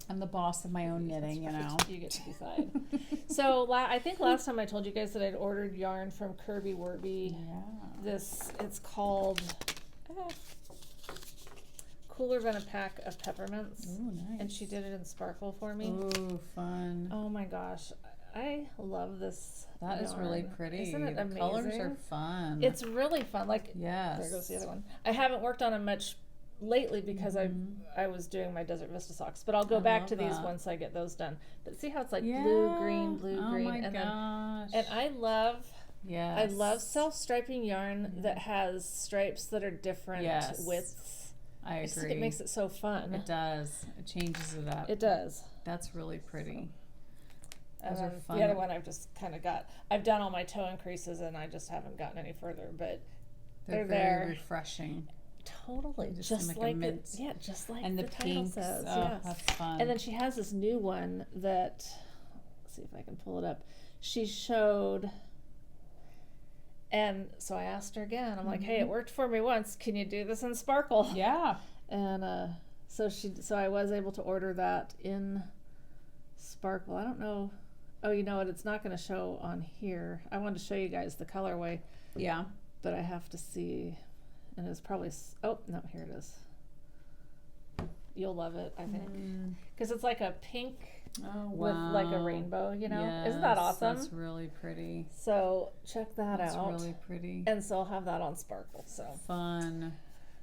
I'm the boss of my own knitting, you know. You get to decide. So I think last time I told you guys that I'd ordered yarn from Kirby Werby. Yeah. It's called Cooler Than a Pack of Peppermints. Ooh, nice. And she did it in sparkle for me. Ooh, fun. Oh my gosh. I love this. That is really pretty. Isn't it amazing? The colors are fun. It's really fun. Like, yes. There goes the other one. I haven't worked on them much lately because I was doing my Desert Vista socks, but I'll go back to these once I get those done. But see how it's like blue, green, oh my and gosh. and I love self-striping yarn that has stripes that are different widths. I agree. I just think it makes it so fun. It does. It changes it up. It does. That's really pretty. Those are fun. The other one I've just kind of I've done all my toe increases and I just haven't gotten any further, but they're very refreshing. Totally, just like just like and the title pinks. says. Oh, yes. That's fun. And then she has this new one that, let's see if I can pull it up. She showed, and so I asked her again. I'm like, hey, it worked for me once. Can you do this in sparkle? Yeah. And so I was able to order that in sparkle. I don't know. Oh, you know what? It's not going to show on here. I wanted to show you guys the colorway. Yeah. But I have to see. And it's probably, oh, no, here it is. You'll love it, I think. Because it's like a pink with like a rainbow, you know? Yes, isn't that awesome? That's really pretty. So check that out. That's really pretty. And so I'll have that on sparkle. So fun.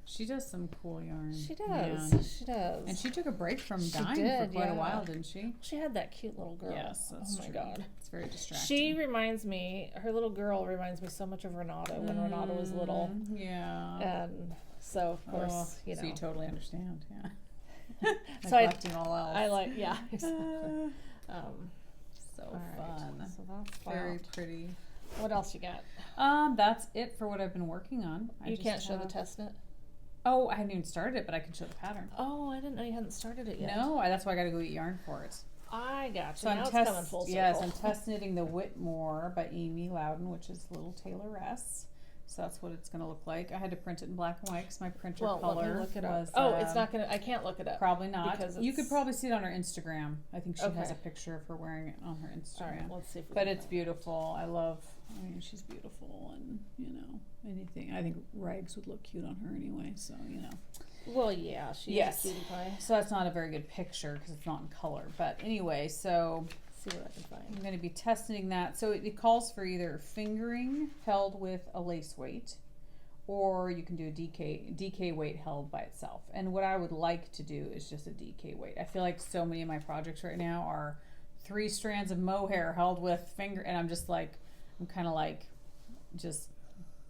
She does some cool yarn. She does. Man. She does. And she took a break from dyeing for quite a while, didn't she? She had that cute little girl. Yes, that's true. Oh my God. It's very distracting. She reminds me, her little girl reminds me so much of Renata when Renata was little. Yeah. And so, of course, you know. So you totally understand, yeah. So neglecting all else. I like, yeah, exactly. So fun. So that's very pretty. What else you got? That's it for what I've been working on. You can't show the test knit? Oh, I hadn't even started it, but I can show the pattern. Oh, I didn't know you hadn't started it yet. No, that's why I got to go get yarn for it. I got you. So now it's coming full circle. Yes, I'm test knitting the Whitmore by Amy Loudon, which is Little Tailoress. So that's what it's going to look like. I had to print it in black and white because my printer color look it was... Oh, it's not going to... I can't look it up. Probably not. You could probably see it on her Instagram. I think she has a picture of her wearing it on her Instagram. All right, let's see if we But it's beautiful. I mean, she's beautiful and, you know, anything. I think rags would look cute on her anyway, so, you know. Well, yeah, she's a cutie pie. So that's not a very good picture because it's not in color. But anyway, so... See what I can find. I'm going to be test knitting that. So it calls for either fingering held with a lace weight, or you can do a DK weight held by itself. And what I would like to do is just a DK weight. I feel like so many of my projects right now are 3 strands of mohair held with finger, and I'm just like, I'm kind of like, just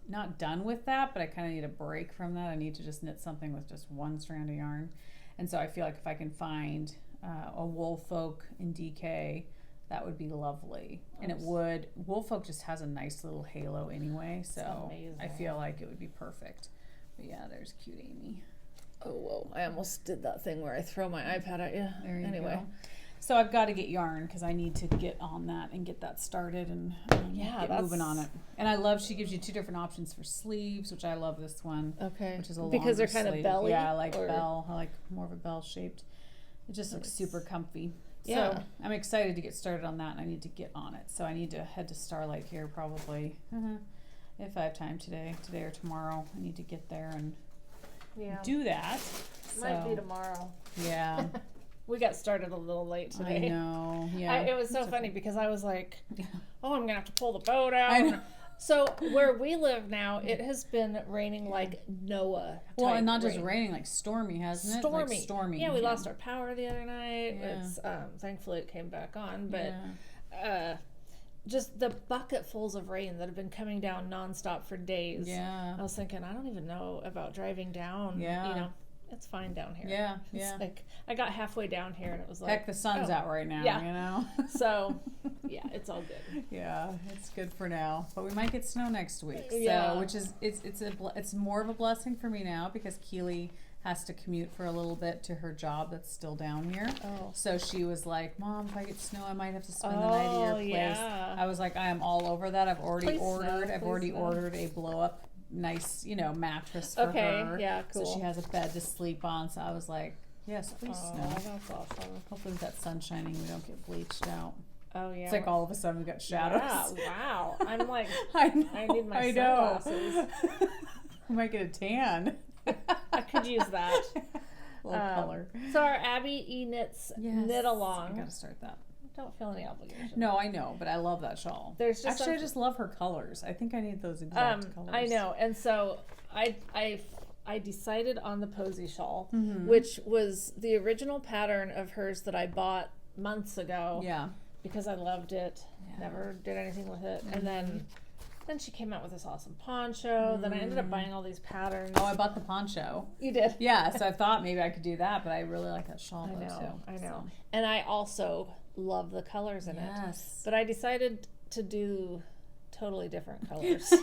not done with that, but I kind of need a break from that. I need to just knit something with just 1 strand of yarn. And so I feel like if I can find a Woolfolk in DK, that would be lovely. And it would, Woolfolk just has a nice little halo anyway, so I feel like it would be perfect. But yeah, there's cute Amy. Oh, whoa. I almost did that thing where I throw my iPad at you. There you go. So I've got to get yarn because I need to get on that and get that started and get moving on it. And I love, she gives you 2 different options for sleeves, which I love this one. Okay. Which is a because they're kind sleeve. of belly? Yeah, I like bell. I like more of a bell shaped. It just looks super comfy. Yeah. So I'm excited to get started on that, and I need to get on it. So I need to head to Starlight here probably if I have time today or tomorrow. I need to get there and do that. Might be tomorrow. Yeah. We got started a little late today. I know. Yeah. It was so funny because I was like, oh, I'm going to have to pull the boat out. I know. So where we live now, it has been raining like Noah. Well, and not just raining, like stormy, hasn't it? Like stormy. Yeah, we lost our power the other night. Yeah. It's thankfully it came back on, but just the bucketfuls of rain that have been coming down nonstop for days. Yeah. I was thinking, I don't even know about driving down. Yeah. You know, it's fine down here. Yeah, it's like I got halfway down here and it was like, heck, the sun's out right now, you know? So, yeah, it's all good. Yeah, it's good for now. But we might get snow next week. So, yeah. which is, it's more of a blessing for me now because Keely has to commute for a little bit to her job that's still down here. Oh. So she was like, Mom, if I get snow, I might have to spend the night at your place. Yeah. I was like, I am all over that. I've already ordered a blow up nice, mattress for her. Yeah, cool. So she has a bed to sleep on. So I was like, yes, please snow. That's awesome. Hopefully with that sun shining, we don't get bleached out. Oh, yeah. It's like all of a sudden we got shadows. Yeah, wow. I'm like, I know, I need my sunglasses. We might get a tan. I could use that. A little color. So our Abby knits knit along. I gotta start that. Don't feel any obligation. No, I know, but I love that shawl. There's just I just love her colors. I think I need those exact colors. I know, and so I decided on the Posy shawl, which was the original pattern of hers that I bought months ago. Yeah. Because I loved it. Yeah. Never did anything with it, and then she came out with this awesome poncho. Then I ended up buying all these patterns. Oh, I bought the poncho. You did? Yeah, so I thought maybe I could do that, but I really like that shawl too. I know. So. And I also love the colors in it. But I decided to do totally different colors.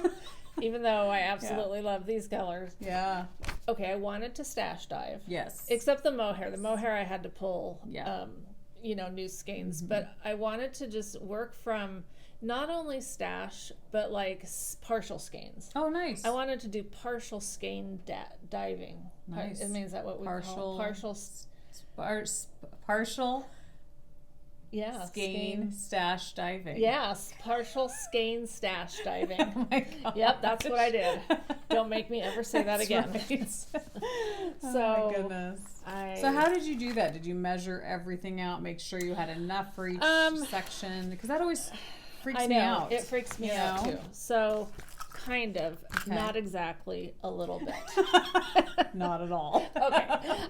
Even though I absolutely love these colors. Yeah. Okay, I wanted to stash dive. Yes. Except the mohair. The mohair I had to pull, new skeins. But I wanted to just work from not only stash, but like partial skeins. Oh, nice. I wanted to do partial skein diving. Nice. It means that what we call partial skein stash diving. Yes, partial skein stash diving. Oh my gosh. Yep, that's what I did. Don't make me ever say that again. Right. So, oh my goodness. So how did you do that? Did you measure everything out, make sure you had enough for each section? Because that always freaks me out. It freaks me out too. So kind of, not exactly, a little bit. Not at all. Okay.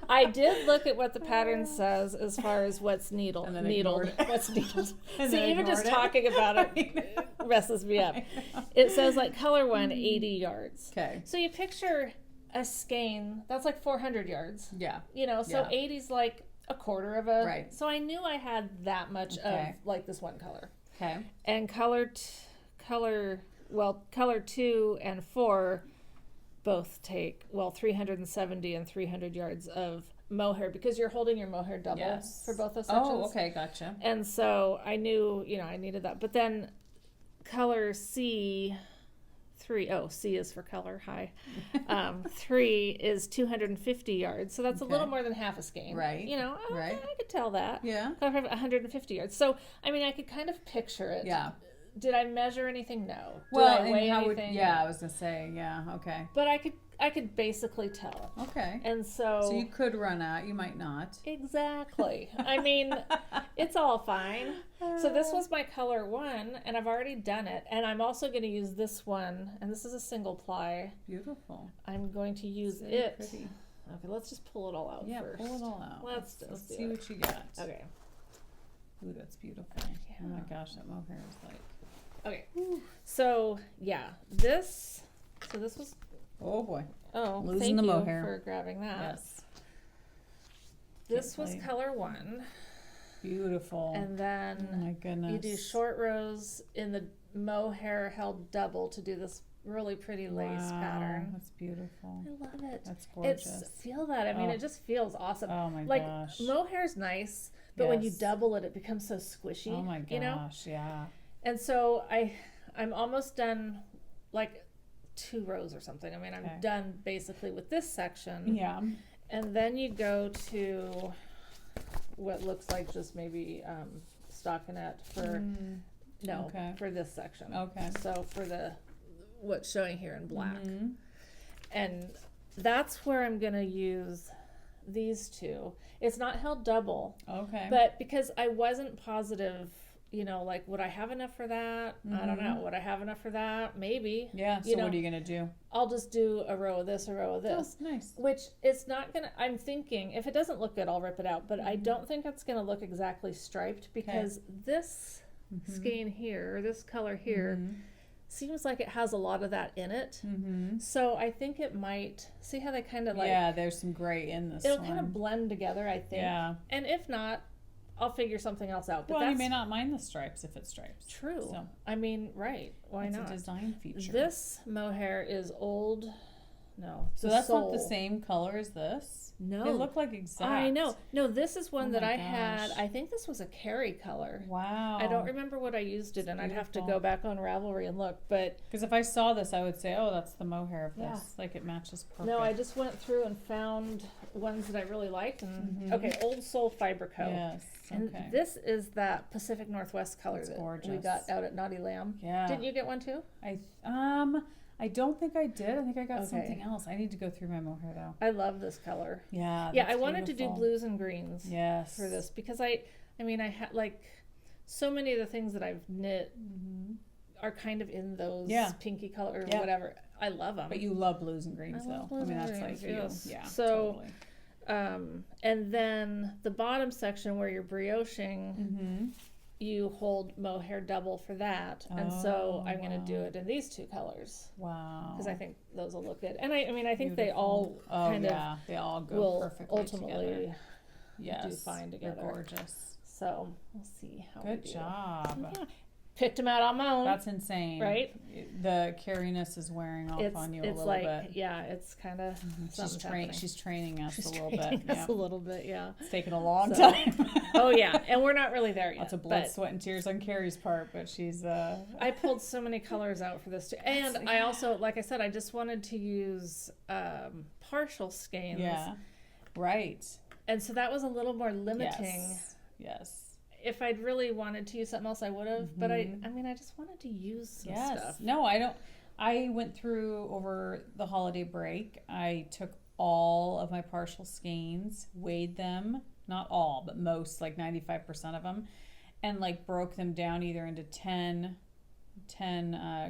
I did look at what the pattern says as far as what's needled. What's needled. See, even just talking about it messes me up. It says like color 1, 80 yards. Okay. So you picture a skein, that's like 400 yards. Yeah. So 80's like a quarter of a. Right. So I knew I had that much of like this one color. Okay. And color 2 and 4 both take 370 and 300 yards of mohair because you're holding your mohair double for both those sections. Oh, okay, gotcha. And so I knew, I needed that. But then color C, 3, C is for color, 3 is 250 yards. So that's a little more than half a skein. Right. I could tell that. Yeah. 150 yards. So, I mean, I could kind of picture it. Yeah. Did I measure anything? No. Did Well, I weigh anything? I was gonna say, okay. But I could basically tell. Okay. And so you could run out. You might not. Exactly. I mean, it's all fine. So this was my color 1, and I've already done it. And I'm also going to use this one, and this is a single ply. Beautiful. I'm going to use it. Pretty. Okay, let's just pull it all out first. Pull it all out. Let's see what you got. Okay. Ooh, that's beautiful. Yeah. Oh my gosh, that mohair is like. Okay. So this was. Oh boy. Oh, losing the mohair. For grabbing that. Yes. This was color 1. Beautiful. And then oh my goodness. You do short rows in the mohair held double to do this really pretty lace pattern. That's beautiful. I love it. That's gorgeous. Feel that. I mean, it just feels awesome. Oh my like, gosh. mohair's nice, but when you double it, it becomes so squishy. Oh my gosh, yeah. And so I'm almost done, like 2 rows or something. I mean, I'm done basically with this section. Yeah. And then you go to what looks like just maybe stockinette for for this section. Okay. So for what's showing here in black. And that's where I'm gonna use these 2. It's not held double. Okay. But because I wasn't positive, like, would I have enough for that? I don't know. Would I have enough for that? Maybe. Yeah. So what are you going to do? I'll just do a row of this, a row of this. Oh, nice. Which it's not going to, I'm thinking, if it doesn't look good, I'll rip it out. But I don't think it's going to look exactly striped because this skein here, or this color here, seems like it has a lot of that in it. Mm-hmm. So I think it might, see how they kind of like... Yeah, there's some gray in this It'll kind of blend together, I think. Yeah. And if not, I'll figure something else out. But well, you may not mind the stripes if it's stripes. True. So, I mean, right. Why not? It's a design feature. This mohair is old... No. So that's not the same color as this? No. They look like exact. I know. No, this is one that I had. I think this was a Kerry color. Wow. I don't remember what I used it in. I'd have to go back on Ravelry and look. But because if I saw this, I would say, oh, that's the mohair of this. Like it matches perfect. No, I just went through and found ones that I really liked. And okay, Old Soul Fiber Co. Yes. And this is that Pacific Northwest color that we got out at Naughty Lamb. Yeah. Didn't you get one too? I don't think I did. I think I got something else. I need to go through my mohair though. I love this color. Yeah. Yeah, I wanted to do blues and greens. Yes. For this because I had like so many of the things that I've knit are kind of in those pinky color or whatever. I love them. But you love blues and greens though. I mean, that's like you. Yeah. So, totally. And then the bottom section where you're brioching. You hold mohair double for that, and so I'm going to do it in these two colors. Wow! Because I think those will look good, and I mean I think they all they all go perfectly ultimately together. do fine together. They're gorgeous. So we'll see how. Good job. Yeah. Picked them out on my own. That's insane, right? The carriness is wearing off on you a little bit. Yeah, it's kind of. She's training us a little bit. A little bit, yeah. It's taken a long time. Oh yeah, and we're not really there yet. Lots of blood, sweat, and tears on Carrie's part, but she's. I pulled so many colors out for this too, and I also, like I said, I just wanted to use partial skeins. Yeah. Right. And so that was a little more limiting. Yes. If I'd really wanted to use something else, I would have. But I mean, I just wanted to use some stuff. No, I don't. I went through over the holiday break. I took all of my partial skeins, weighed them, not all, but most, like 95% of them, and like broke them down either into 10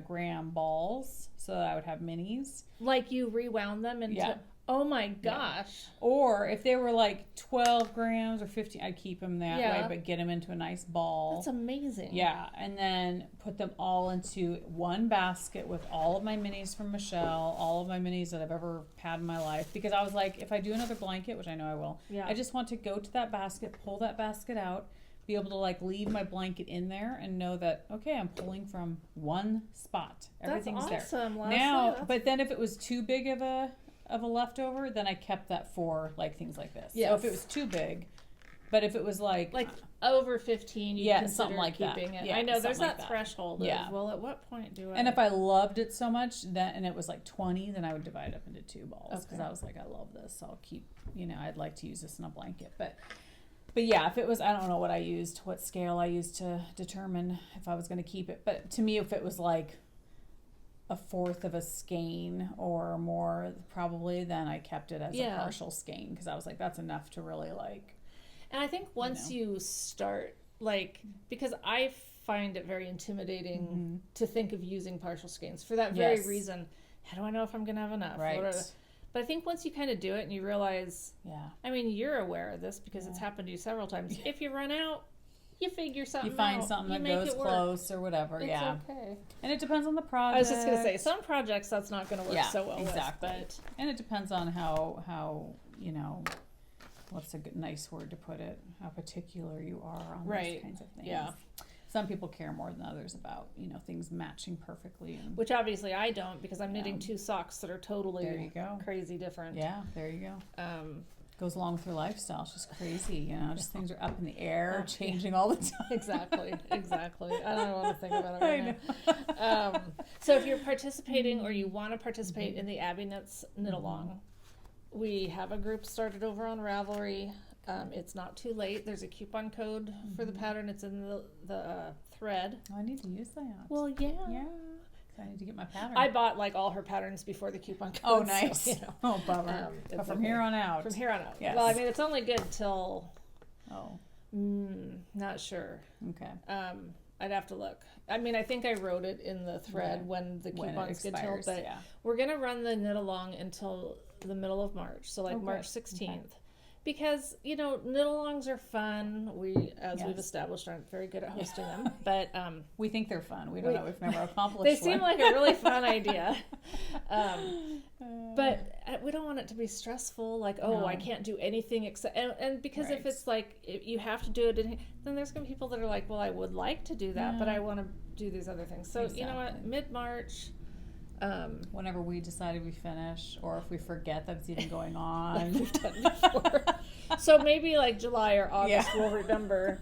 gram balls so that I would have minis. Like you rewound them into... Oh my gosh. Yeah. Or if they were like 12 grams or 15, I'd keep them that way, but get them into a nice ball. That's amazing. Yeah. And then put them all into one basket with all of my minis from Michelle, all of my minis that I've ever had in my life. Because I was like, if I do another blanket, which I know I will, I just want to go to that basket, pull that basket out, be able to like leave my blanket in there and know that, okay, I'm pulling from one spot. Everything's That's awesome. there. Now, but then if it was too big of a leftover, then I kept that for like things like this. So if it was too big, but if it was like over 15, you consider something like keeping that. it. Yeah, I know there's that threshold. Well, at what point do I? And if I loved it so much and it was like 20, then I would divide it up into two balls because I was like, I love this. So I'll keep. I'd like to use this in a blanket, but yeah, if it was, I don't know what scale I used to determine if I was going to keep it. But to me, if it was like a fourth of a skein or more, probably, then I kept it as a partial skein because I was like, that's enough to really like. And I think once you start, like, because I find it very intimidating to think of using partial skeins for that very reason. How do I know if I'm going to have enough? Right. But I think once you kind of do it and you realize, I mean, you're aware of this because it's happened to you several times. If you run out, you figure something out. You find something that goes close or whatever. It's okay. And it depends on the project. I was just going to say, some projects that's not going to work so well exactly. with. And it depends on how what's a good, nice word to put it, how particular you are on those kinds of things. Yeah. Some people care more than others about, things matching perfectly. Which obviously I don't because I'm knitting two socks that are totally crazy different. Yeah, there you go. Goes along with your lifestyle. It's just crazy, just things are up in the air, changing all the time. Exactly. I don't want to think about it right now. So if you're participating or you want to participate in the Abby Knits Knit Along, we have a group started over on Ravelry. It's not too late. There's a coupon code for the pattern. It's in the thread. Oh, I need to use that. Well, yeah. I need to get my pattern. I bought like all her patterons before the coupon code. Oh, nice. So, oh, bummer. But from here on out. Yes. Well, I mean, it's only good till. Oh. Not sure. Okay. I'd have to look. I mean, I think I wrote it in the thread when the coupons get till, but we're gonna run the knit along until the middle of March. So like March 16th. Okay. Because, knit alongs are fun. We, as we've established, aren't very good at hosting them. But we think they're fun. We don't know. We've never accomplished They seem like a really fun idea. But we don't want it to be stressful. Like, I can't do anything except... And because if it's like, if you have to do it, then there's going to be people that are like, well, I would like to do that, but I want to do these other things. So, you know what? Mid-March... whenever we decided we finish, or if we forget that it's even going on. Like we've done before. So maybe like July or August we'll remember.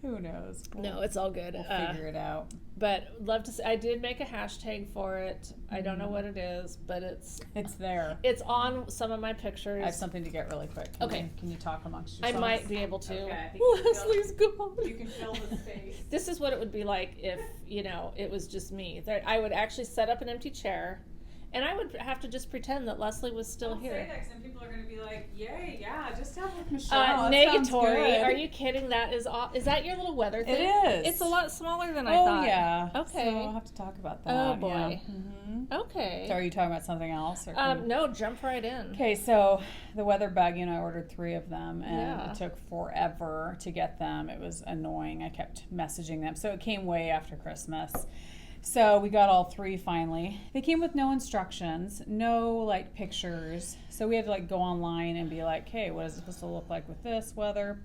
Who knows? No, it's all good. We'll figure it out. But love to see. I did make a hashtag for it. I don't know what it is, but it's there. It's on some of my pictures. I have something to get really quick. Can you talk amongst yourselves? I might be able to. Okay, I think Leslie's gone. You can fill the space. This is what it would be like if, it was just me. I would actually set up an empty chair, and I would have to just pretend that Leslie was still here. Say that, 'cause then people are going to be like, "Yay, yeah, just have with Michelle." Negatory. Are you kidding? That is that your little weather thing? It is. It's a lot smaller than I thought. Oh yeah. Okay. So I'll have to talk about that. Oh boy. Yeah. Mm-hmm. Okay. So are you talking about something else? Or no, jump right in. Okay, so the weather bug, I ordered 3 of them, and it took forever to get them. It was annoying. I kept messaging them. So it came way after Christmas. So we got all 3 finally. They came with no instructions, no pictures. So we had to go online and be like, hey, what is it supposed to look like with this weather?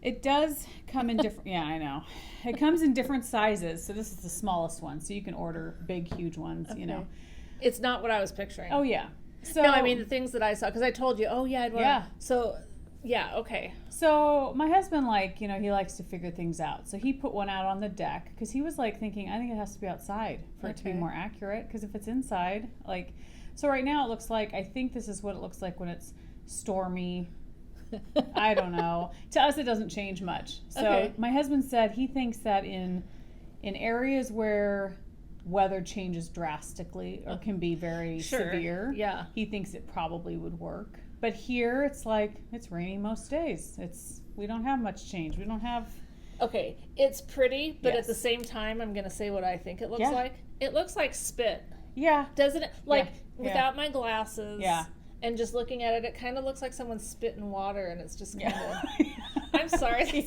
It does come in different, yeah, I know. It comes in different sizes. So this is the smallest one. So you can order big, huge ones, It's not what I was picturing. Oh, yeah. So, no, I mean the things that I saw, because I told you, I'd want to. So, yeah, okay. So my husband, he likes to figure things out. So he put one out on the deck because he was thinking, I think it has to be outside for it to be more accurate. Because if it's inside, so right now it looks like, I think this is what it looks like when it's stormy. I don't know. To us, it doesn't change much. So my husband said he thinks that in areas where weather changes drastically or can be very severe, he thinks it probably would work. But here it's it's rainy most days. We don't have much change. We don't have... Okay, it's pretty, but at the same time, I'm going to say what I think it looks like. It looks like spit. Yeah. Doesn't it? Without my glasses. Yeah. And just looking at it, it kind of looks like someone spit in water, and it's just kind of... I'm sorry.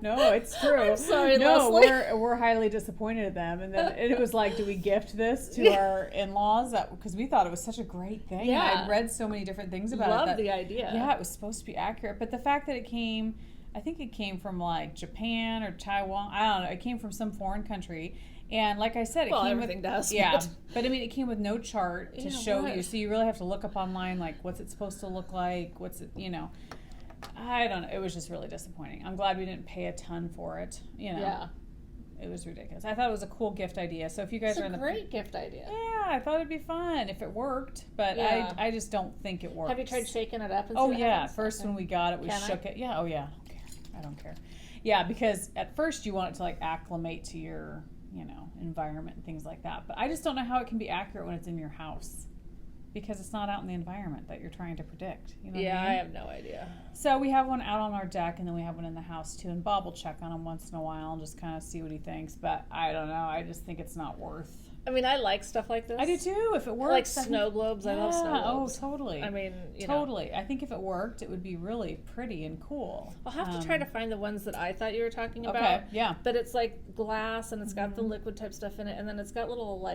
No, it's true. I'm sorry, no, Leslie. we're highly disappointed at them. And then it was do we gift this to our in-laws? Because we thought it was such a great thing. Yeah. And I'd read so many different things about it. Love the idea. Yeah, it was supposed to be accurate. But the fact that it came, I think it came from Japan or Taiwan. I don't know. It came from some foreign country. And like I said, it came everything does. Yeah, but I mean, it came with no chart to show you. So you really have to look up online, what's it supposed to look like? What's it, I don't know. It was just really disappointing. I'm glad we didn't pay a ton for it. Yeah. It was ridiculous. I thought it was a cool gift idea. So if you guys are in the... great gift idea. Yeah, I thought it'd be fun if it worked, but I just don't think it works. Have you tried shaking it up? And first when we got it, we shook it. Yeah, oh yeah. I don't care. Yeah, because at first you want it to acclimate to your, environment and things like that. But I just don't know how it can be accurate when it's in your house. Because it's not out in the environment that you're trying to predict. You know what I mean? I have no idea. So we have one out on our deck, and then we have one in the house too. And Bob will check on him once in a while and just kind of see what he thinks. But I don't know. I just think it's not worth. I mean, I like stuff like this. I do too. If it works, like snow globes. I love snow globes. Oh, totally. I mean, totally. I think if it worked, it would be really pretty and cool. I'll have to try to find the ones that I thought you were talking about. Okay. Yeah. But it's glass, and it's got the liquid type stuff in it, and then it's got little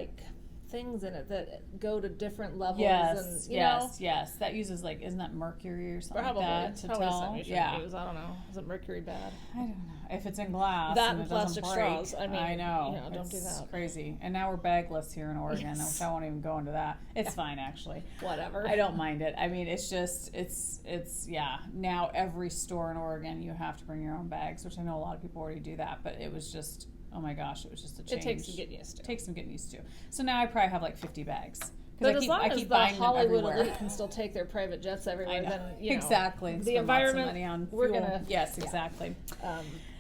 things in it that go to different levels. Yes, and, yes. That uses isn't that mercury or something probably, like that to probably tell? Use. I don't know. Is it mercury bad? I don't know. If it's in glass that and and plastic straws. I mean, I know. Don't do that. It's crazy. And now we're bagless here in Oregon, which I won't even go into that. It's fine actually. Whatever. I don't mind it. I mean, it's just it's now every store in Oregon you have to bring your own bags, which I know a lot of people already do that, but it was just oh my gosh, it was just a change. It takes some getting used to. So now I probably have 50 bags. But as long as the Hollywood elite can still take their private jets everywhere, then exactly the environment. Money on we're fuel. gonna exactly.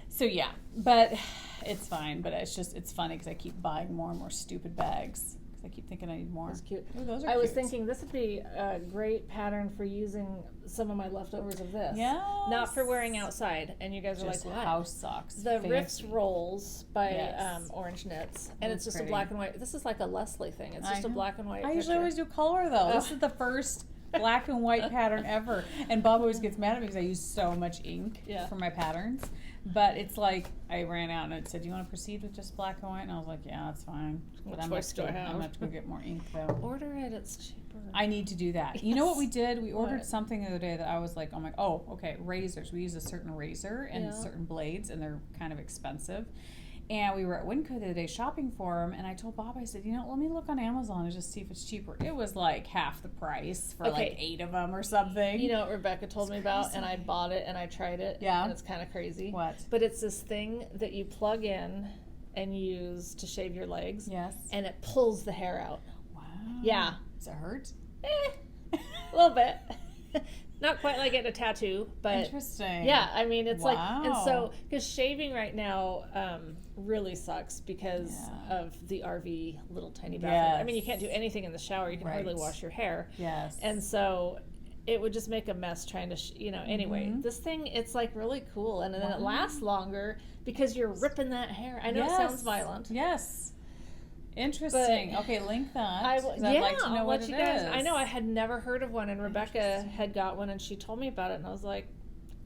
So yeah, but it's fine. But it's funny because I keep buying more and more stupid bags. I keep thinking I need more. That's cute. Ooh, those are I was thinking this would be a great pattern for using some of my leftovers of this. Yes. Not for wearing outside. And you guys are just like, what? House socks. The Riffs Rolls by Orange Knits. And it's just pretty. a black and white. This is like a Leslie thing. It's just a black and white picture. I usually always do color though. This is the first black and white pattern ever. And Bob always gets mad at me because I use so much ink for my patterns. But it's like, I ran out and it said, "Do you want to proceed with just black and white?" And I was like, "Yeah, that's fine." But I'm going to have to go get more ink though. Order it, it's cheaper. I need to do that. Yes. You know what we did? We ordered something the other day that I was like, oh, okay, razors. We use a certain razor and certain blades, and they're kind of expensive. And we were at Winco the other day shopping for them, and I told Bob, I said, let me look on Amazon and just see if it's cheaper. It was like half the price for like 8 of them or something. You know what Rebecca told me about, and I bought it and I tried it. Yeah. And it's kind of crazy. What? But it's this thing that you plug in and use to shave your legs. Yes. And it pulls the hair out. Wow. Yeah. Does it hurt? A little bit. Not quite like getting a tattoo, but interesting. Yeah, I mean it's like, and so because shaving right now really sucks because of the RV little tiny bathroom. Yes. I mean you can't do anything in the shower. You can hardly wash your hair. Yes. And so it would just make a mess trying to, anyway. This thing, it's like really cool, and then it lasts longer because you're ripping that hair. I know it sounds violent. Yes. Interesting. But okay, link that. I'd like to know what it is. I know I had never heard of one, and Rebecca had got one, and she told me about it, and I was like,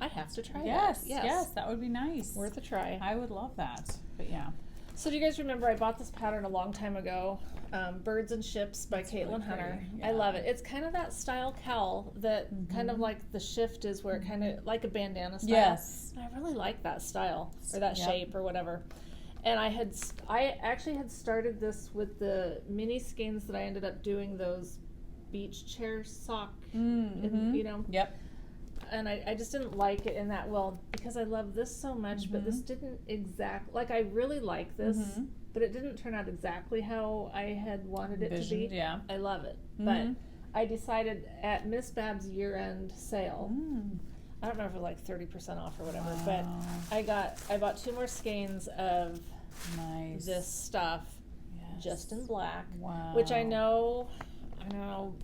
I have to try that. Yes, that would be nice. Worth a try. I would love that. But yeah. So do you guys remember I bought this pattern a long time ago, Birds and Ships by Caitlin Hunter. Yeah. I love it. It's kind of that style cowl that kind of like the shift is where it kind of like a bandana style. Yes. And I really like that style or that shape or whatever. And I actually had started this with the mini skeins that I ended up doing those beach chair sock, Yep. And I just didn't like it in that well because I love this so much, but this didn't I really like this, but it didn't turn out exactly how I had wanted it to be. Yeah. I love it. But I decided at Miss Bab's year-end sale, I don't remember, like 30% off or whatever, but I bought 2 more skeins of this stuff just in black, which I know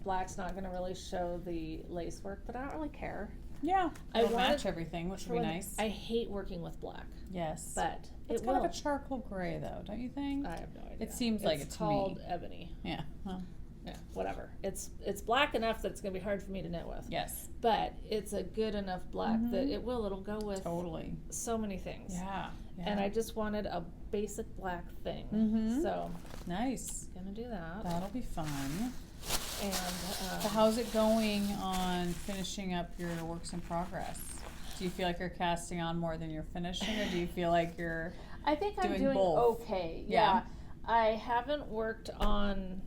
black's not going to really show the lace work, but I don't really care. Yeah, it'll match everything, which would be nice. I hate working with black. Yes. But it's kind of a charcoal gray, though, don't you think? I have no idea. It seems like it's called ebony. Yeah. Huh. Yeah, whatever. It's black enough that it's going to be hard for me to knit with. Yes. But it's a good enough black that it'll go with so many things. Yeah. And I just wanted a basic black thing. So nice. Gonna do that. That'll be fun. And so how's it going on finishing up your works in progress? Do you feel like you're casting on more than you're finishing, or do you feel like you're I think I'm doing both? Okay. Yeah. I haven't worked on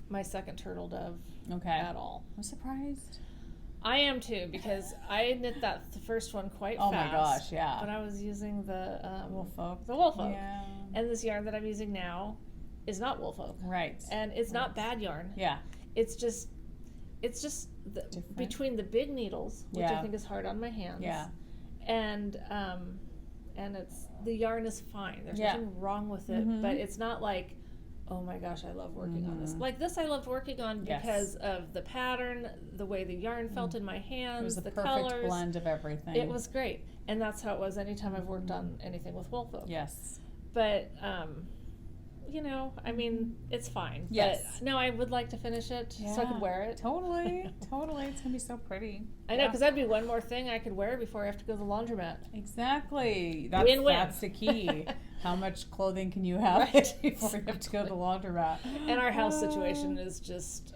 my second turtle dove at all. I'm surprised. I am too, because I knit the first one quite fast. Oh my gosh, yeah. But I was using the Woolfolk. The Woolfolk. Yeah. And this yarn that I'm using now is not Woolfolk. Right. And it's not bad yarn. Yeah. It's just between the big needles, which I think is hard on my hands. Yeah. And the yarn is fine. There's nothing wrong with it, but it's not like, oh my gosh, I love working on this. Like this I loved working on because of the pattern, the way the yarn felt in my hands, it was the perfect colors. Blend of everything. It was great. And that's how it was anytime I've worked on anything with Woolfolk. Yes. But I mean, it's fine. Yes. But no, I would like to finish it so I could wear it. Totally. Totally. It's going to be so pretty. I know, because that'd be one more thing I could wear before I have to go to the laundromat. Exactly. Win-win. That's the key. How much clothing can you have before you have to go to the laundromat? And our house situation is just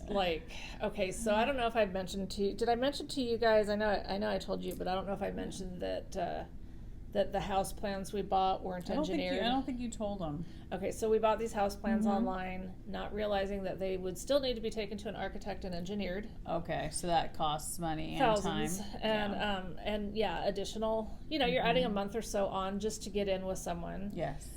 like, okay, so I don't know if I mentioned to you, did I mention to you guys, I know I told you, but I don't know if I mentioned that the house plans we bought weren't engineered. I don't think you told them. Okay, so we bought these house plans online, not realizing that they would still need to be taken to an architect and engineered. Okay, so that costs money Thousands. And time. And additional, you're adding a month or so on just to get in with someone. Yes.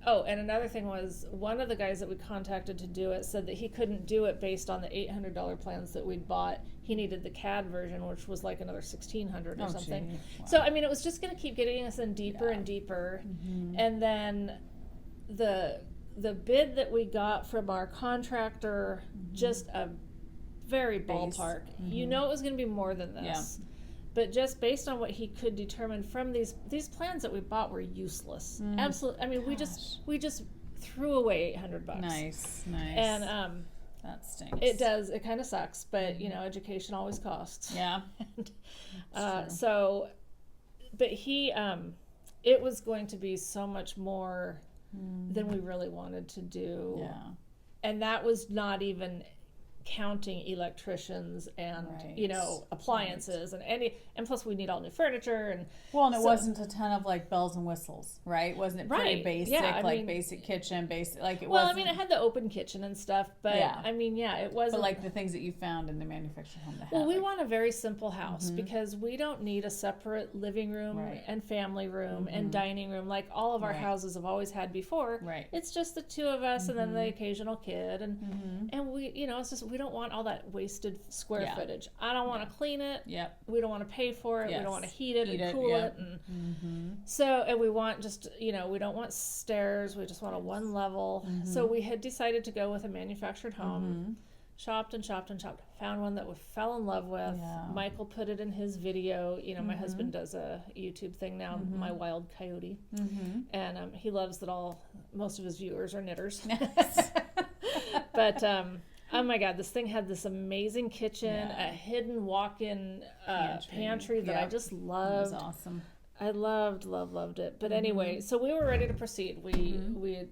And another thing was, one of the guys that we contacted to do it said that he couldn't do it based on the $800 plans that we'd bought. He needed the CAD version, which was like another $1,600 or something. Wow. So, I mean, it was just going to keep getting us in deeper and deeper. And then the bid that we got from our contractor, just a very ballpark. You know it was going to be more than this. Yeah. But just based on what he could determine from these plans that we bought were useless. Absolutely. I mean, we just threw away $800. Nice. And that stinks. It does. It kind of sucks, but you know, education always costs. Yeah. And, so, but he, it was going to be so much more than we really wanted to do. Yeah. And that was not even counting electricians and you know, appliances and plus we need all new furniture and it wasn't a ton of like bells and whistles, right? Wasn't it pretty basic, basic kitchen, basic like it wasn't. I mean, it had the open kitchen and stuff, but I mean, it wasn't. But like the things that you found in the manufactured home. We want a very simple house because we don't need a separate living room and family room and dining room like all of our houses have always had before. Right. It's just the two of us and then the occasional kid and we, you know, it's just we don't want all that wasted square footage. I don't want to clean it. Yep. We don't want to pay for it. We don't want to heat it and cool it. And and we want just, you know, we don't want stairs. We just want a one level. So we had decided to go with a manufactured home. Shopped and shopped and shopped. Found one that we fell in love with. Yeah. Michael put it in his video. You know, my husband does a YouTube thing now, My Wild Coyote. And he loves that most of his viewers are knitters. But oh my God, this thing had this amazing kitchen, a hidden walk-in pantry that I just loved. That was awesome. I loved it. But anyway, so we were ready to proceed. We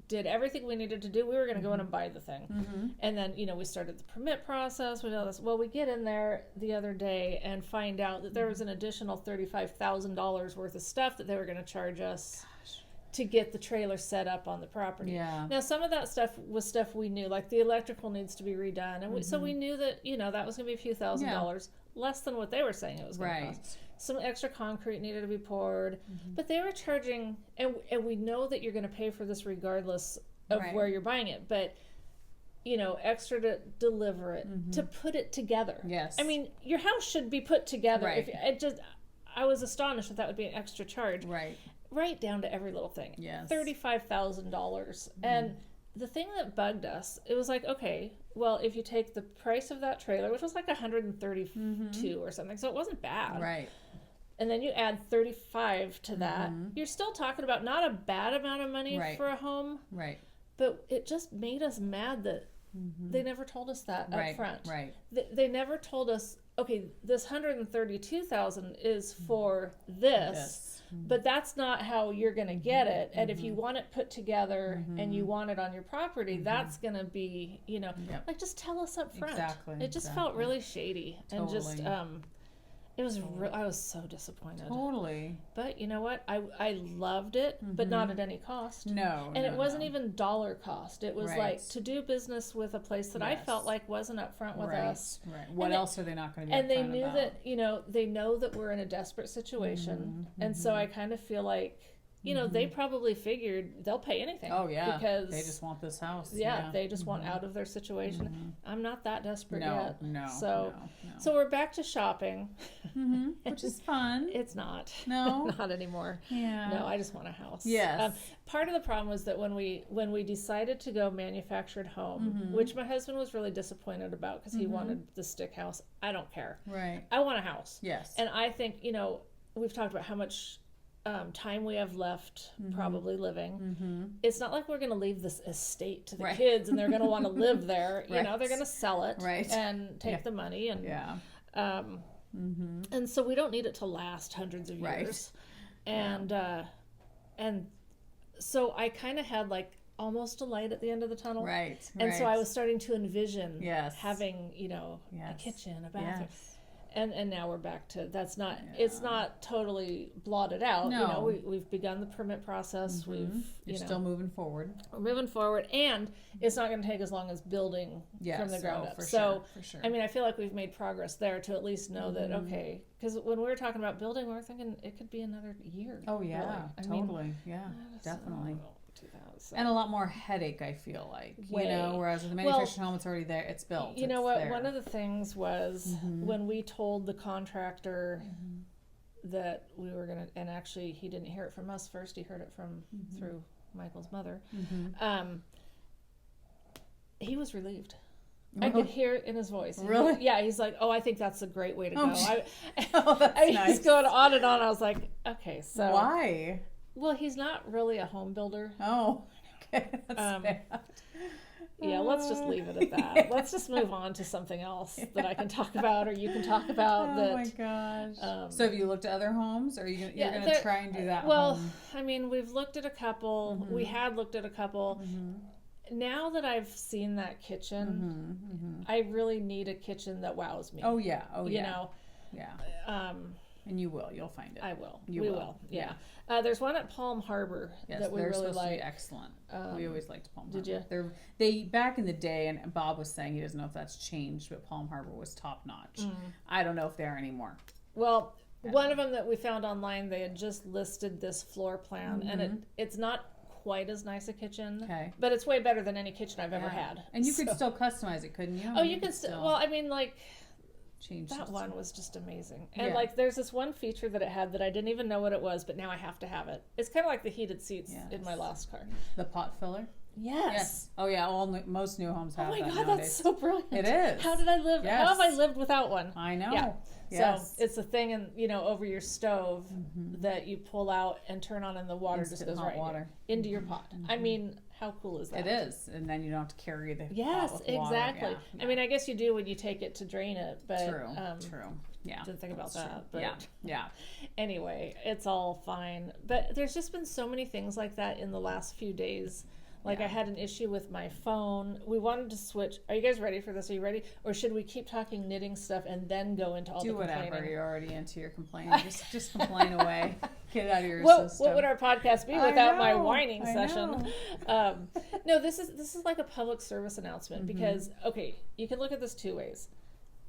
did everything we needed to do. We were going to go in and buy the thing. And then, you know, we started the permit process. We know this. Well, we get in there the other day and find out that there was an additional $35,000 worth of stuff that they were going to charge us to get the trailer set up on the property. Yeah. Now, some of that stuff was stuff we knew, like the electrical needs to be redone. And so we knew that, you know, that was going to be a few $1,000s, less than what they were saying it was going to cost. Some extra concrete needed to be poured. But they were charging, and we know that you're going to pay for this regardless of where you're buying it, but, you know, extra to deliver it, to put it together. Yes. I mean, your house should be put together. I was astonished that would be an extra charge. Right down to every little thing. Yes. $35,000. And the thing that bugged us, it was like, okay, well, if you take the price of that trailer, which was like $132 or something, so it wasn't bad. Right. And then you add 35 to that, you're still talking about not a bad amount of money for a home. Right. But it just made us mad that they never told us that up front. Right. They never told us, okay, this $132,000 is for this. But that's not how you're going to get it. And if you want it put together and you want it on your property, that's going to be, you know, like just tell us up front. Exactly. It just felt really shady. And just, it was, I was so disappointed. Totally. But you know what? I loved it, but not at any cost. No. And it wasn't even dollar cost. It was like to do business with a place that I felt like wasn't upfront with us. Right. What else are they not going to be upfront about? And they knew that, you know, they know that we're in a desperate situation. And so I kind of feel like, you know, they probably figured they'll pay anything. Oh, yeah. Because they just want this house. Yeah, they just want out of their situation. I'm not that desperate yet. So we're back to shopping. Which is fun. It's not. No? Not anymore. Yeah. No, I just want a house. Yes. Part of the problem was that when we decided to go manufactured home, which my husband was really disappointed about because he wanted the stick house. I don't care. Right. I want a house. Yes. And I think, you know, we've talked about how much time we have left probably living. It's not like we're going to leave this estate to the kids and they're going to want to live there. You know, they're going to sell it and take the money. And and so we don't need it to last hundreds of years. And so I kind of had like almost a light at the end of the tunnel. Right. And so I was starting to envision having, you know, a kitchen, a bathroom. And now we're back to that's not it's not totally blotted out. No. You know, we've begun the permit process. You're still moving forward. We're moving forward, and it's not going to take as long as building from the ground up. For sure. I mean, I feel like we've made progress there to at least know that okay. Because when we were talking about building, we were thinking it could be another year. Oh yeah, really. Totally. Definitely. And a lot more headache, I feel like. You know, whereas with the manufactured home, it's already there, it's built. You know what? One of the things was when we told the contractor that we were gonna, and actually he didn't hear it from us first. He heard it from through Michael's mother. He was relieved. I could hear it in his voice. Really? Yeah, he's like, oh, I think that's a great way to go. That's nice. He's going on and on. I was like, okay, so why? Well, he's not really a home builder. Oh. Okay, that's bad. Yeah, let's just leave it at that. Let's just move on to something else that I can talk about, or you can talk about. Oh my gosh! So have you looked at other homes, or you're going to try and do that? Well, home? I mean, we've looked at a couple. Mm-hmm. We had looked at a couple. Mm-hmm. Now that I've seen that kitchen, I really need a kitchen that wows me. Oh yeah, you know. Yeah. And you will. You'll find it. I will. We will. Yeah. There's one at Palm Harbor that we really like. Excellent. We always liked Palm Harbor. Did you? They back in the day, and Bob was saying he doesn't know if that's changed, but Palm Harbor was top notch. I don't know if they are anymore. Well, one of them that we found online, they had just listed this floor plan, and it's not quite as nice a kitchen, but it's way better than any kitchen I've ever had. And you could still customize it, couldn't you? Oh, you can still. Well, I mean, like. That one was just amazing. And like there's this one feature that it had that I didn't even know what it was, but now I have to have it. It's kind of like the heated seats in my last car. The pot filler? Yes. Oh yeah, most new homes have that. Oh my God, nowadays. That's so brilliant. It is. How did I live? How have I lived without one? I know. Yeah. Yes. So it's a thing over your stove that you pull out and turn on, and the water just goes right into your pot. I mean, how cool is that? It is, and then you don't have to carry the pot with exactly. water. Yeah. I mean, I guess you do when you take it to drain it, but true. Yeah, didn't think about that. But yeah. Anyway, it's all fine. But there's just been so many things like that in the last few days. Like I had an issue with my phone. We wanted to switch. Are you guys ready for this? Are you ready? Or should we keep talking knitting stuff and then go into all the complaining? Do whatever. You're already into your complaining. Just complain away. Get it out of your system. What would our podcast be without my whining session? No, this is like a public service announcement because, you can look at this two ways.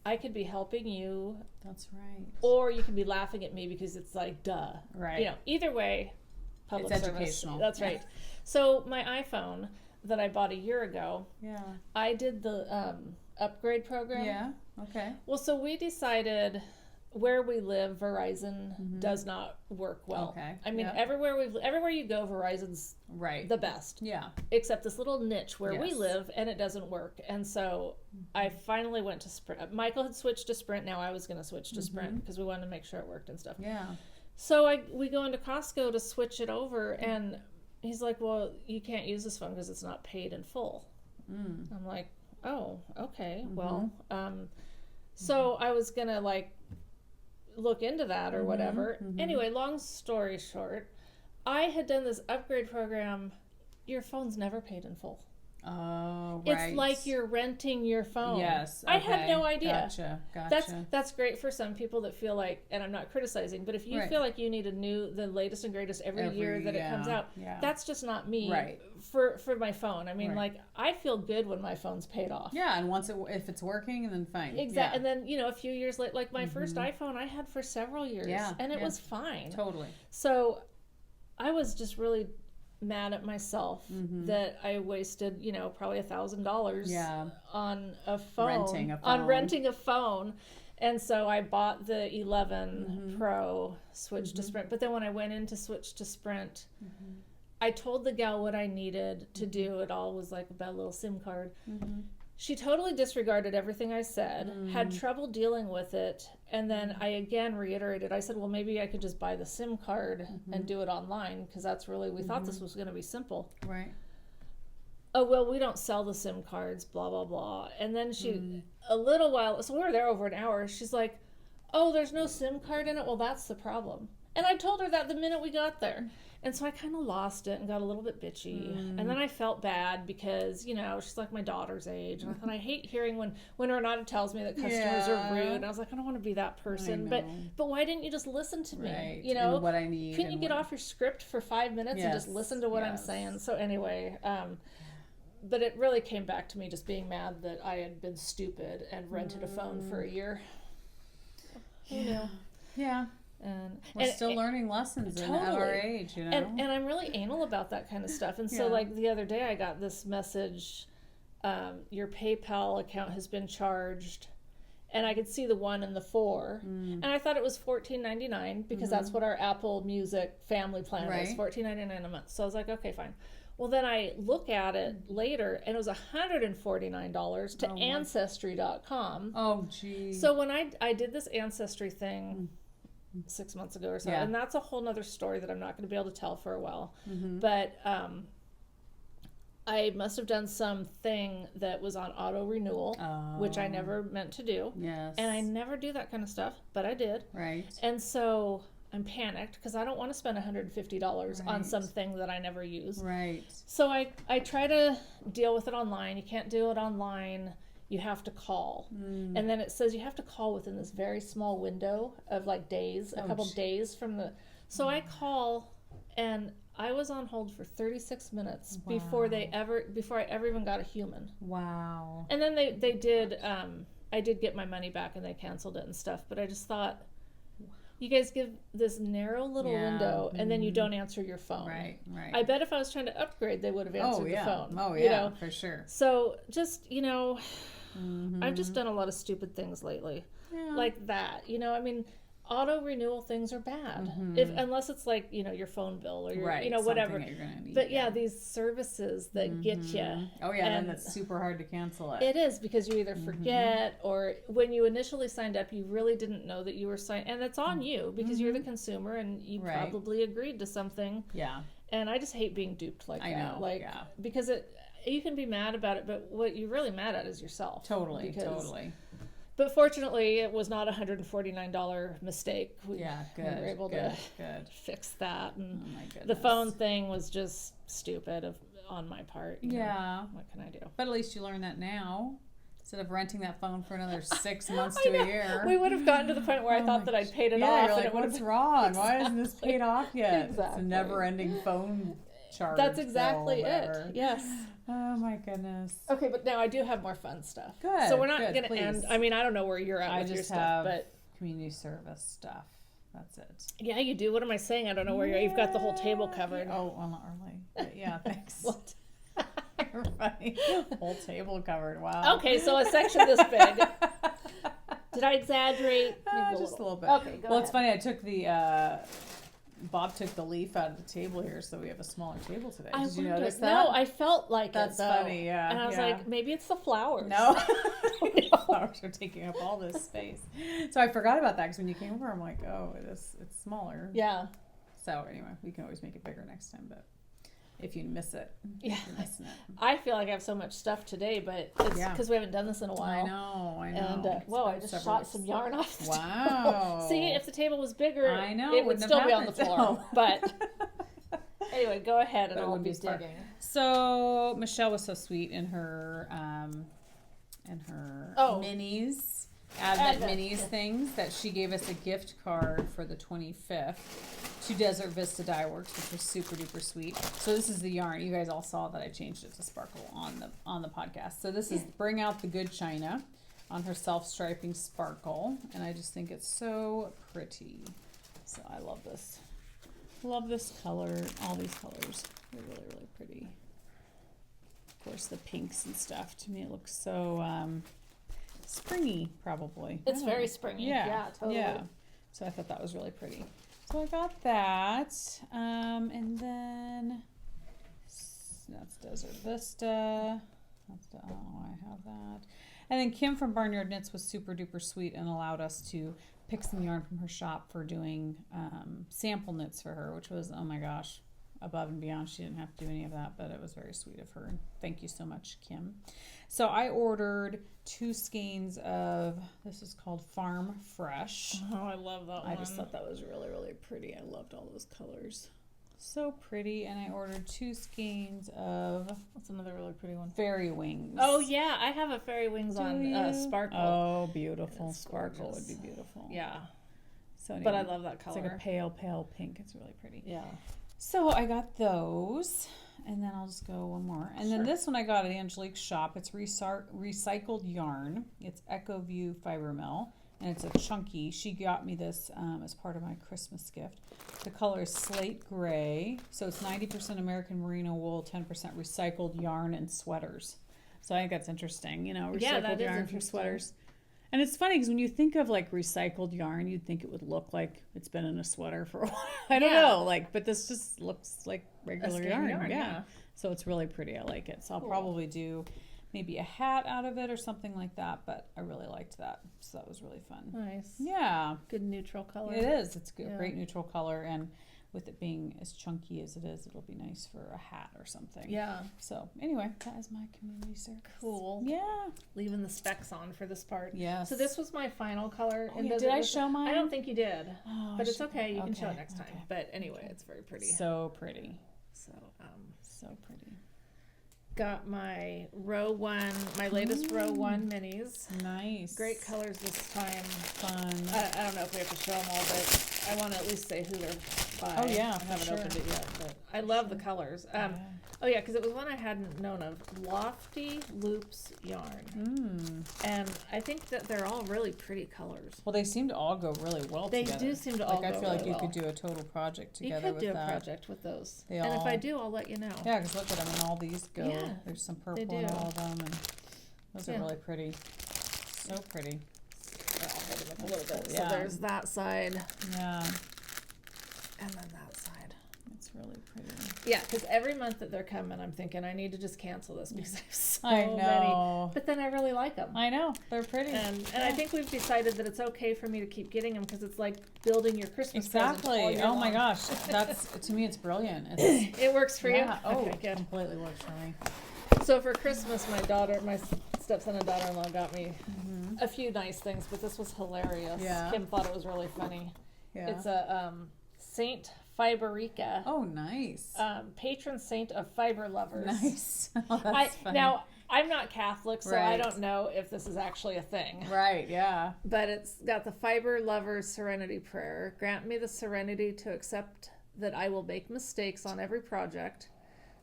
I could be helping you. That's right. Or you can be laughing at me because it's like, duh. Right. Either way, public it's service. Educational. That's right. So my iPhone that I bought a year ago, I did the upgrade program. Yeah, okay. Well, so we decided where we live, Verizon does not work well. Okay. I mean, everywhere you go, Verizon's the best. Yeah. Except this little niche where we live, and it doesn't work. And so I finally went to Sprint. Michael had switched to Sprint. Now I was going to switch to Sprint because we wanted to make sure it worked and stuff. Yeah. So we go into Costco to switch it over, and he's like, well, you can't use this phone because it's not paid in full. I'm like, oh, okay. Well, so I was going to look into that or whatever. Anyway, long story short, I had done this upgrade program. Your phone's never paid in full. Oh, right. It's like you're renting your phone. Yes. Okay. I had no idea. Gotcha. That's great for some people that feel like, and I'm not criticizing, but if you feel like you need the latest and greatest every year that it comes out, that's just not me. Right. For my phone. I mean, I feel good when my phone's paid off. Yeah, and if it's working, then fine. Exactly. And then, a few years later, like my first iPhone I had for several years. Yeah. And it was fine. Totally. So I was just really mad at myself that I wasted, probably $1,000 on a phone. Renting a phone. And so I bought the 11 Pro, switched to Sprint. But then when I went in to switch to Sprint, I told the gal what I needed to do. It all was like about a little SIM card. She totally disregarded everything I said, had trouble dealing with it, and then I again reiterated. I said, well, maybe I could just buy the SIM card and do it online, because that's really, we thought this was going to be simple. Right. Oh, well, we don't sell the SIM cards, blah, blah, blah. And then she, a little while, so we were there over an hour, she's like, oh, there's no SIM card in it? Well, that's the problem. And I told her that the minute we got there. And so I kind of lost it and got a little bit bitchy. And then I felt bad because, she's like my daughter's age. And I hate hearing when Renata tells me that customers are rude. And I was like, I don't want to be that person. But why didn't you just listen to me? Right. And what I need. Couldn't you get off your script for 5 minutes and just listen to what I'm saying? So anyway, but it really came back to me just being mad that I had been stupid and rented a phone for a year. Yeah. And we're still learning lessons at our age, And I'm really anal about that kind of stuff. And so, like, the other day I got this message, your PayPal account has been charged. And I could see the 1 and the 4. And I thought it was $14.99 because that's what our Apple Music family plan is, $14.99 a month. So I was like, okay, fine. Well, then I look at it later, and it was $149 to Ancestry.com. Oh, geez. So when I did this Ancestry thing 6 months ago or so, and that's a whole nother story that I'm not going to be able to tell for a while. But I must have done something that was on auto renewal, which I never meant to do. Yes. And I never do that kind of stuff, but I did. Right. And so I'm panicked because I don't want to spend $150 on something that I never use. Right. So I try to deal with it online. You can't do it online. You have to call. And then it says you have to call within this very small window of like days, a couple days from the... So I call, and I was on hold for 36 minutes before I ever even got a human. Wow. And then they did, I did get my money back and they canceled it and stuff, but I just thought, you guys give this narrow little window and then you don't answer your phone. Right. I bet if I was trying to upgrade, they would have answered the phone. Oh, yeah, for sure. So just, I've just done a lot of stupid things lately. Yeah. Like that. I mean, auto renewal things are bad unless it's like your phone bill or your whatever that you're gonna need, but these services that get you and that's super hard to cancel it is because you either forget or when you initially signed up you really didn't know that you were signed, and it's on you because you're the consumer and you probably agreed to something, and I just hate being duped like that because you can be mad about it, but what you're really mad at is yourself. Totally. But fortunately, it was not a $149 mistake. We were able to fix that. And my goodness. The phone thing was just stupid on my part. What can I do? But at least you learn that now. Instead of renting that phone for another 6 months to a year. We would have gotten to the point where I thought that I'd paid it off. You're like, what's wrong? Exactly. Why isn't this paid off yet? Exactly. It's a never-ending phone charge. That's exactly it. Yes. Oh my goodness. Okay, but now I do have more fun stuff. Good. So we're not going to end. I mean, I don't know where you're at with your stuff, but community service stuff. That's it. Yeah, you do. What am I saying? I don't know where you're. You've got the whole table covered. Oh, well, not really. But yeah, thanks. You're funny. Whole table covered. Wow. Okay, so a section this big. Did I exaggerate? Just a little bit. Okay, go ahead. It's funny. I took the. Bob took the leaf out of the table here, so we have a smaller table today. Did you notice that? No, I felt like that's funny. Yeah, and I was like, maybe it's the flowers. No, the flowers are taking up all this space. So I forgot about that because when you came over, I'm like, oh, it's smaller. Yeah. So anyway, we can always make it bigger next time, but if you miss it, you're missing it. I feel like I have so much stuff today, but it's because we haven't done this in a while. I know. And I just shot some yarn off the table. See, if the table was bigger, it would still be on the floor. No. But anyway, go ahead and I'll be digging. So Michelle was so sweet in her minis. Advent minis things that she gave us a gift card for the 25th to Desert Vista Dyeworks, which was super duper sweet. So this is the yarn. You guys all saw that I changed it to sparkle on the podcast. So this is Bring Out the Good China on her self-striping sparkle, and I just think it's so pretty. So I love this. Love this color. All these colors. They're really, really pretty. Of course, the pinks and stuff. To me, it looks so springy, probably. It's very springy. Yeah, totally. Yeah. So I thought that was really pretty. So I got that. And then that's Desert Vista. I have that. And then Kim from Barnyard Knits was super duper sweet and allowed us to pick some yarn from her shop for doing sample knits for her, which was, oh my gosh, above and beyond. She didn't have to do any of that, but it was very sweet of her. And thank you so much, Kim. So I ordered 2 skeins of, this is called Farm Fresh. Oh, I love that one. I just thought that was really, really pretty. I loved all those colors. So pretty. And I ordered 2 skeins of, what's another really pretty one? Fairy Wings. Oh, yeah. I have a Fairy Wings on Sparkle. Oh, beautiful. Sparkle would be beautiful. Yeah. So anyway, but I love that color. It's like a pale, pale pink. It's really pretty. Yeah. So I got those, and then I'll just go one more. And then this one I got at Angelique's shop. It's recycled yarn. It's Echo View Fiber Mill, and it's a chunky. She got me this as part of my Christmas gift. The color is slate gray, so it's 90% American merino wool, 10% recycled yarn and sweaters. So I think that's interesting, recycled yarn for sweaters. And it's funny because when you think of like recycled yarn, you'd think it would look like it's been in a sweater for a while. I don't know, but this just looks like regular yarn. Yeah. So it's really pretty. I like it. So I'll probably do maybe a hat out of it or something like that. But I really liked that. So that was really fun. Nice. Yeah. Good neutral color. It is. It's good. Great neutral color. And with it being as chunky as it is, it'll be nice for a hat or something. Yeah. So anyway, that is my community service. Cool. Yeah. Leaving the specs on for this part. Yes. So this was my final color. Oh, yeah. Did I show mine? I don't think you did. Oh, but it's okay. You can show it next time. Okay. But anyway, it's very pretty. So pretty. So, so pretty. Got my row 1, my latest row 1 minis. Nice. Great colors this time. Fun. I don't know if we have to show them all, but I want to at least say who they're by. Oh yeah, I haven't opened it yet, but I love the colors. Oh yeah, because it was one I hadn't known of. Lofty Loops yarn. And I think that they're all really pretty colors. Well, they seem to all go really well together. They do seem to all go I feel really like you well. could do a total project together with that. You could do a project with those. They and all, if I do, I'll let you know. Yeah, because look at them, and all these go. Yeah, there's some purple in all of them, and those are really pretty. So pretty. I'll hold them up a little bit. Yeah. So there's that side. Yeah. And then that side. It's really pretty. Yeah, because every month that they're coming, I'm thinking I need to just cancel this because I have so I know. many. But then I really like them. I know. They're pretty. And I think we've decided that it's okay for me to keep getting them because it's like building your Christmas present all Exactly. year Oh my long. gosh. That's, to me, it's brilliant. It works for you? Oh, Okay, good. completely works for me. So for Christmas, my stepson and daughter-in-law got me a few nice things, but this was hilarious. Yeah. Kim thought it was really funny. Yeah. It's a Saint Fiberica. Oh, nice. Patron saint of fiber lovers. Nice. Oh, that's funny. Now, I'm not Catholic, so I Right. don't know if this is actually a thing. Right, yeah. But it's got the fiber lovers serenity prayer. Grant me the serenity to accept that I will make mistakes on every project,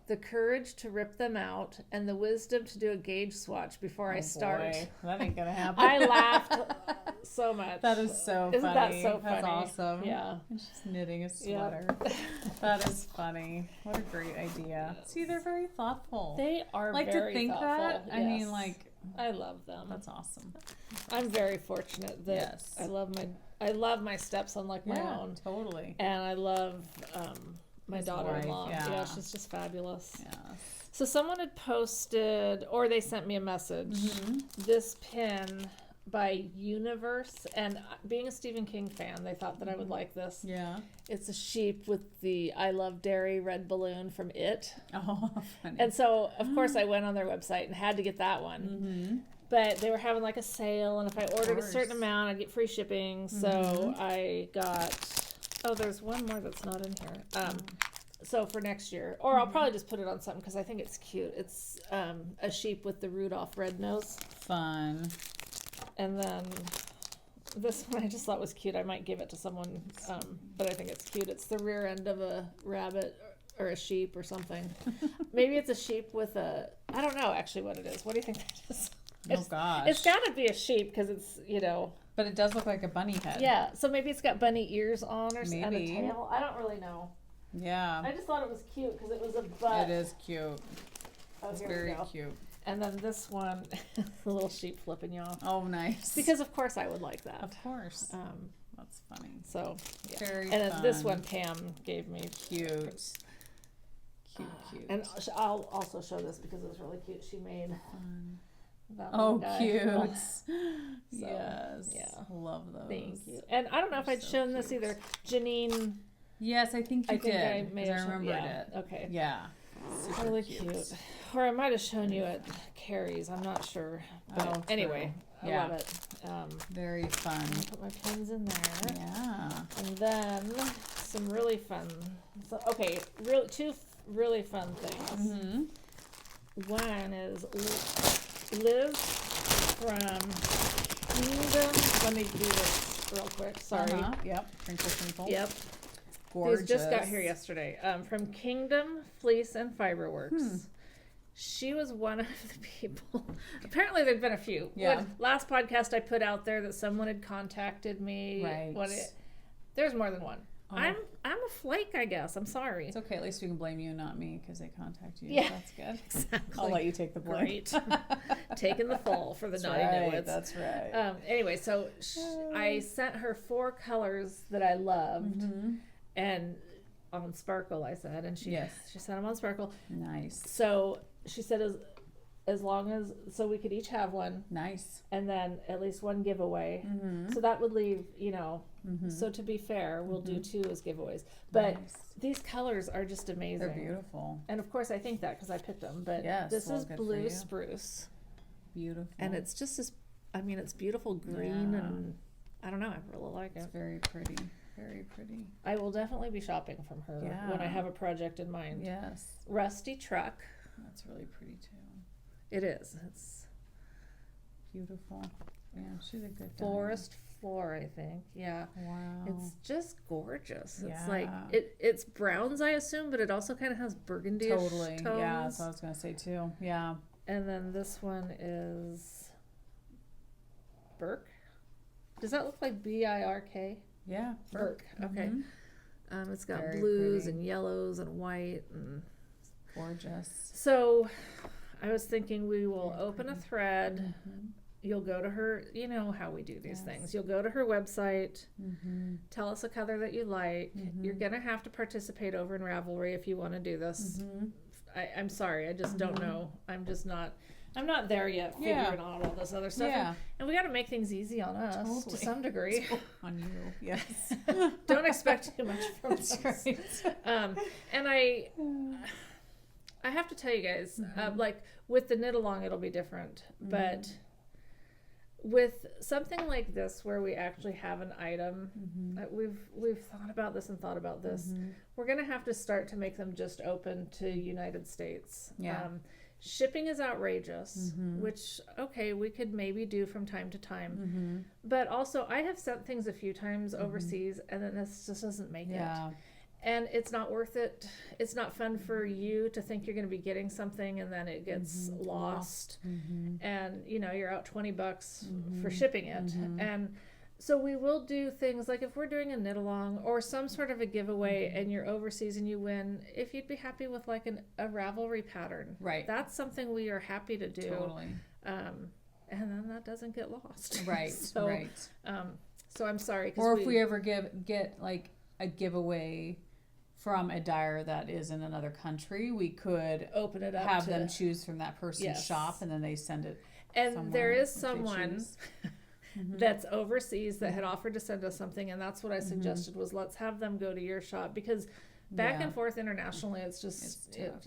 the courage to rip them out, and the wisdom to do a gauge swatch before I start. Boy, that ain't gonna happen. I laughed so much. That is so Isn't funny. that so That's funny? awesome. Yeah. She's knitting a sweater. That is funny. What a great idea. See, they're very thoughtful. They are like very to think thoughtful. that. I mean, Yes. like, I love them. that's awesome. I'm very fortunate that I love my stepson like my own. Totally. And I love my His daughter-in-law. wife, Yeah, she's just fabulous. Yeah. So someone had posted, or they sent me a message, this pin by Universe, and being a Stephen King fan, they thought that I would like this. Yeah. It's a sheep with the I Love Dairy red balloon from It. Oh, funny. And so, of course, I went on their website and had to get that one. But they were having like a sale, and if I ordered a certain amount, I'd get free shipping. So I got, there's one more that's not in here. So for next year, or I'll probably just put it on something because I think it's cute. It's a sheep with the Rudolph red nose. Fun. And then this one I just thought was cute. I might give it to someone, but I think it's cute. It's the rear end of a rabbit or a sheep or something. Maybe it's a sheep with a, I don't know actually what it is. What do you think that is? Oh gosh. It's got to be a sheep because it's, But it does look like a bunny head. Yeah, so maybe it's got bunny ears on or and a Maybe. tail. I don't really know. Yeah. I just thought it was cute because it was a butt. It is cute. It's very cute. And then this one, the little sheep flipping you off. Oh, nice. Because of course I would like that. Of course. That's funny. So, yeah. Very and then fun. this one Pam gave me. Cute. Cute. And I'll also show this because it was really cute. She made that Oh, little guy. cute. So, yes. yeah. Love those. Thank you. And I don't know if I'd shown this either. Janine. Yes, I think you did. I may have shown, remembered it. Okay. Yeah. Super Really cute. Or I might have shown you at Carrie's. I'm not sure. But anyway, I love it. Very fun. Put my pins in there. Yeah. And then some really fun. So, okay, two really fun things. One is Liz from Kingdom. Let me do this real quick. Sorry. Yep. Crinkle, crinkle. Yep. Gorgeous. These just got here yesterday. From Kingdom Fleece and Fiberworks. She was one of the people. Apparently, there'd been a few. Yeah. Last podcast, I put out there that someone had contacted me. Right. There's more than one. Oh. I'm a flake, I guess. I'm sorry. It's okay. At least we can blame you, not me, because they contact you. Yeah. That's good. Exactly. I'll let you take the blame. Great. Taking the fall for the That's naughty right. nitwits. That's right. Anyway, so I sent her 4 colors that I loved, and on Sparkle, I said, and she sent them on Sparkle. Nice. So she said as long as, so we could each have one. Nice. And then at least one giveaway. So that would leave, So to be fair, we'll do 2 as giveaways. But these colors are just amazing. They're beautiful. And of course I think that because I picked them. But this is blue spruce. Beautiful. And it's just this, I mean, it's beautiful green and I don't know, I really like it. It's very pretty. Very pretty. I will definitely be shopping from her when I have a project in mind. Yes. Rusty Truck. That's really pretty too. It is. It's beautiful. Yeah, she's a good Forest Floor, I think. Yeah. Wow. It's just gorgeous. It's like it's browns, I assume, but it also kind of has burgundy tones. Yeah, that's what I was gonna say too. Yeah. And then this one is Birk. Does that look like BIRK? Yeah. Birk. Okay. It's got blues and yellows and white and gorgeous. So I was thinking we will open a thread. You'll go to her, you know how we do these things. You'll go to her website, tell us a color that you like. You're going to have to participate over in Ravelry if you want to do this. I'm sorry, I just don't know. I'm not there yet figuring out all this other stuff. Yeah. And we got to make things easy on us to some degree. On you, yes. Don't expect too much from us. Right. And I have to tell you guys, like with the knit along, it'll be different. But with something like this, where we actually have an item, we've thought about this and thought about this. We're going to have to start to make them just open to United States. Yeah. Shipping is outrageous, which, okay, we could maybe do from time to time. But also, I have sent things a few times overseas, and then this just doesn't make it. And it's not worth it. It's not fun for you to think you're going to be getting something, and then it gets lost. And, you know, you're out $20 for shipping it. And so we will do things like if we're doing a knit along or some sort of a giveaway and you're overseas and you win, if you'd be happy with like a Ravelry pattern. Right. That's something we are happy to do. Totally. And then that doesn't get lost. Right. So I'm sorry. Or if we ever get like a giveaway from a dyer that is in another country, we could open it up, have them choose from that person's shop, and then they send it. And there is someone that's overseas that had offered to send us something, and that's what I suggested was let's have them go to your shop, because back and forth internationally, it's tough,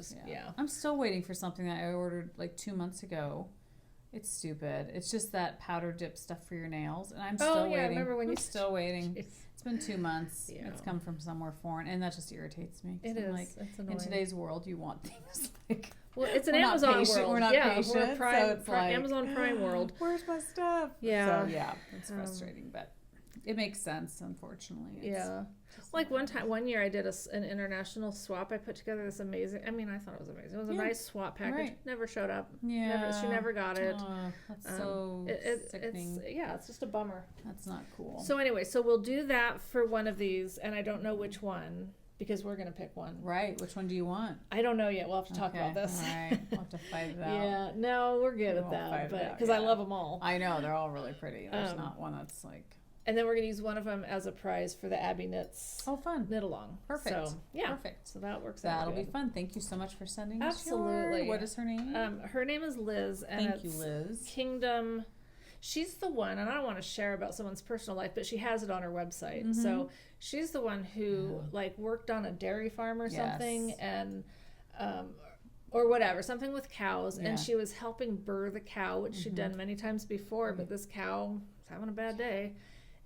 I'm still waiting for something that I ordered like 2 months ago. It's stupid. It's just that powder dip stuff for your nails, and I'm still waiting. I remember when I'm still waiting. It's been 2 months. Yeah. It's come from somewhere foreign, and that just irritates me. It is. Like, it's annoying. In today's world, you want things like. Well, it's an Amazon world. We're not patient. We're Prime, so it's like, Amazon Prime world. Where's my stuff? Yeah. So yeah, it's frustrating, but it makes sense. Unfortunately. Like one year I did an international swap. I put together this amazing. I mean, I thought it was amazing. It was a nice swap package. Right. Never showed up. Yeah. She never got it. That's so sickening. It's just a bummer. That's not cool. So anyway, we'll do that for one of these, and I don't know which one, because we're going to pick one. Right. Which one do you want? I don't know yet. We'll have to talk about this. All right. We'll have to fight it out. Yeah. No, we're good at that. Because I love them all. I know. They're all really pretty. There's not one that's like... And then we're going to use one of them as a prize for the Abby Knits. Oh, fun. Knit along. Perfect. So, yeah. Perfect. So that works out. That'll be fun. Thank you so much for sending us. Absolutely. What is her name? Her name is Liz. And Thank you, Liz. Kingdom. She's the one, and I don't want to share about someone's personal life, but she has it on her website. So she's the one who like worked on a dairy farm or something, and or whatever, something with cows, and she was helping burr the cow, which she'd done many times before, but this cow was having a bad day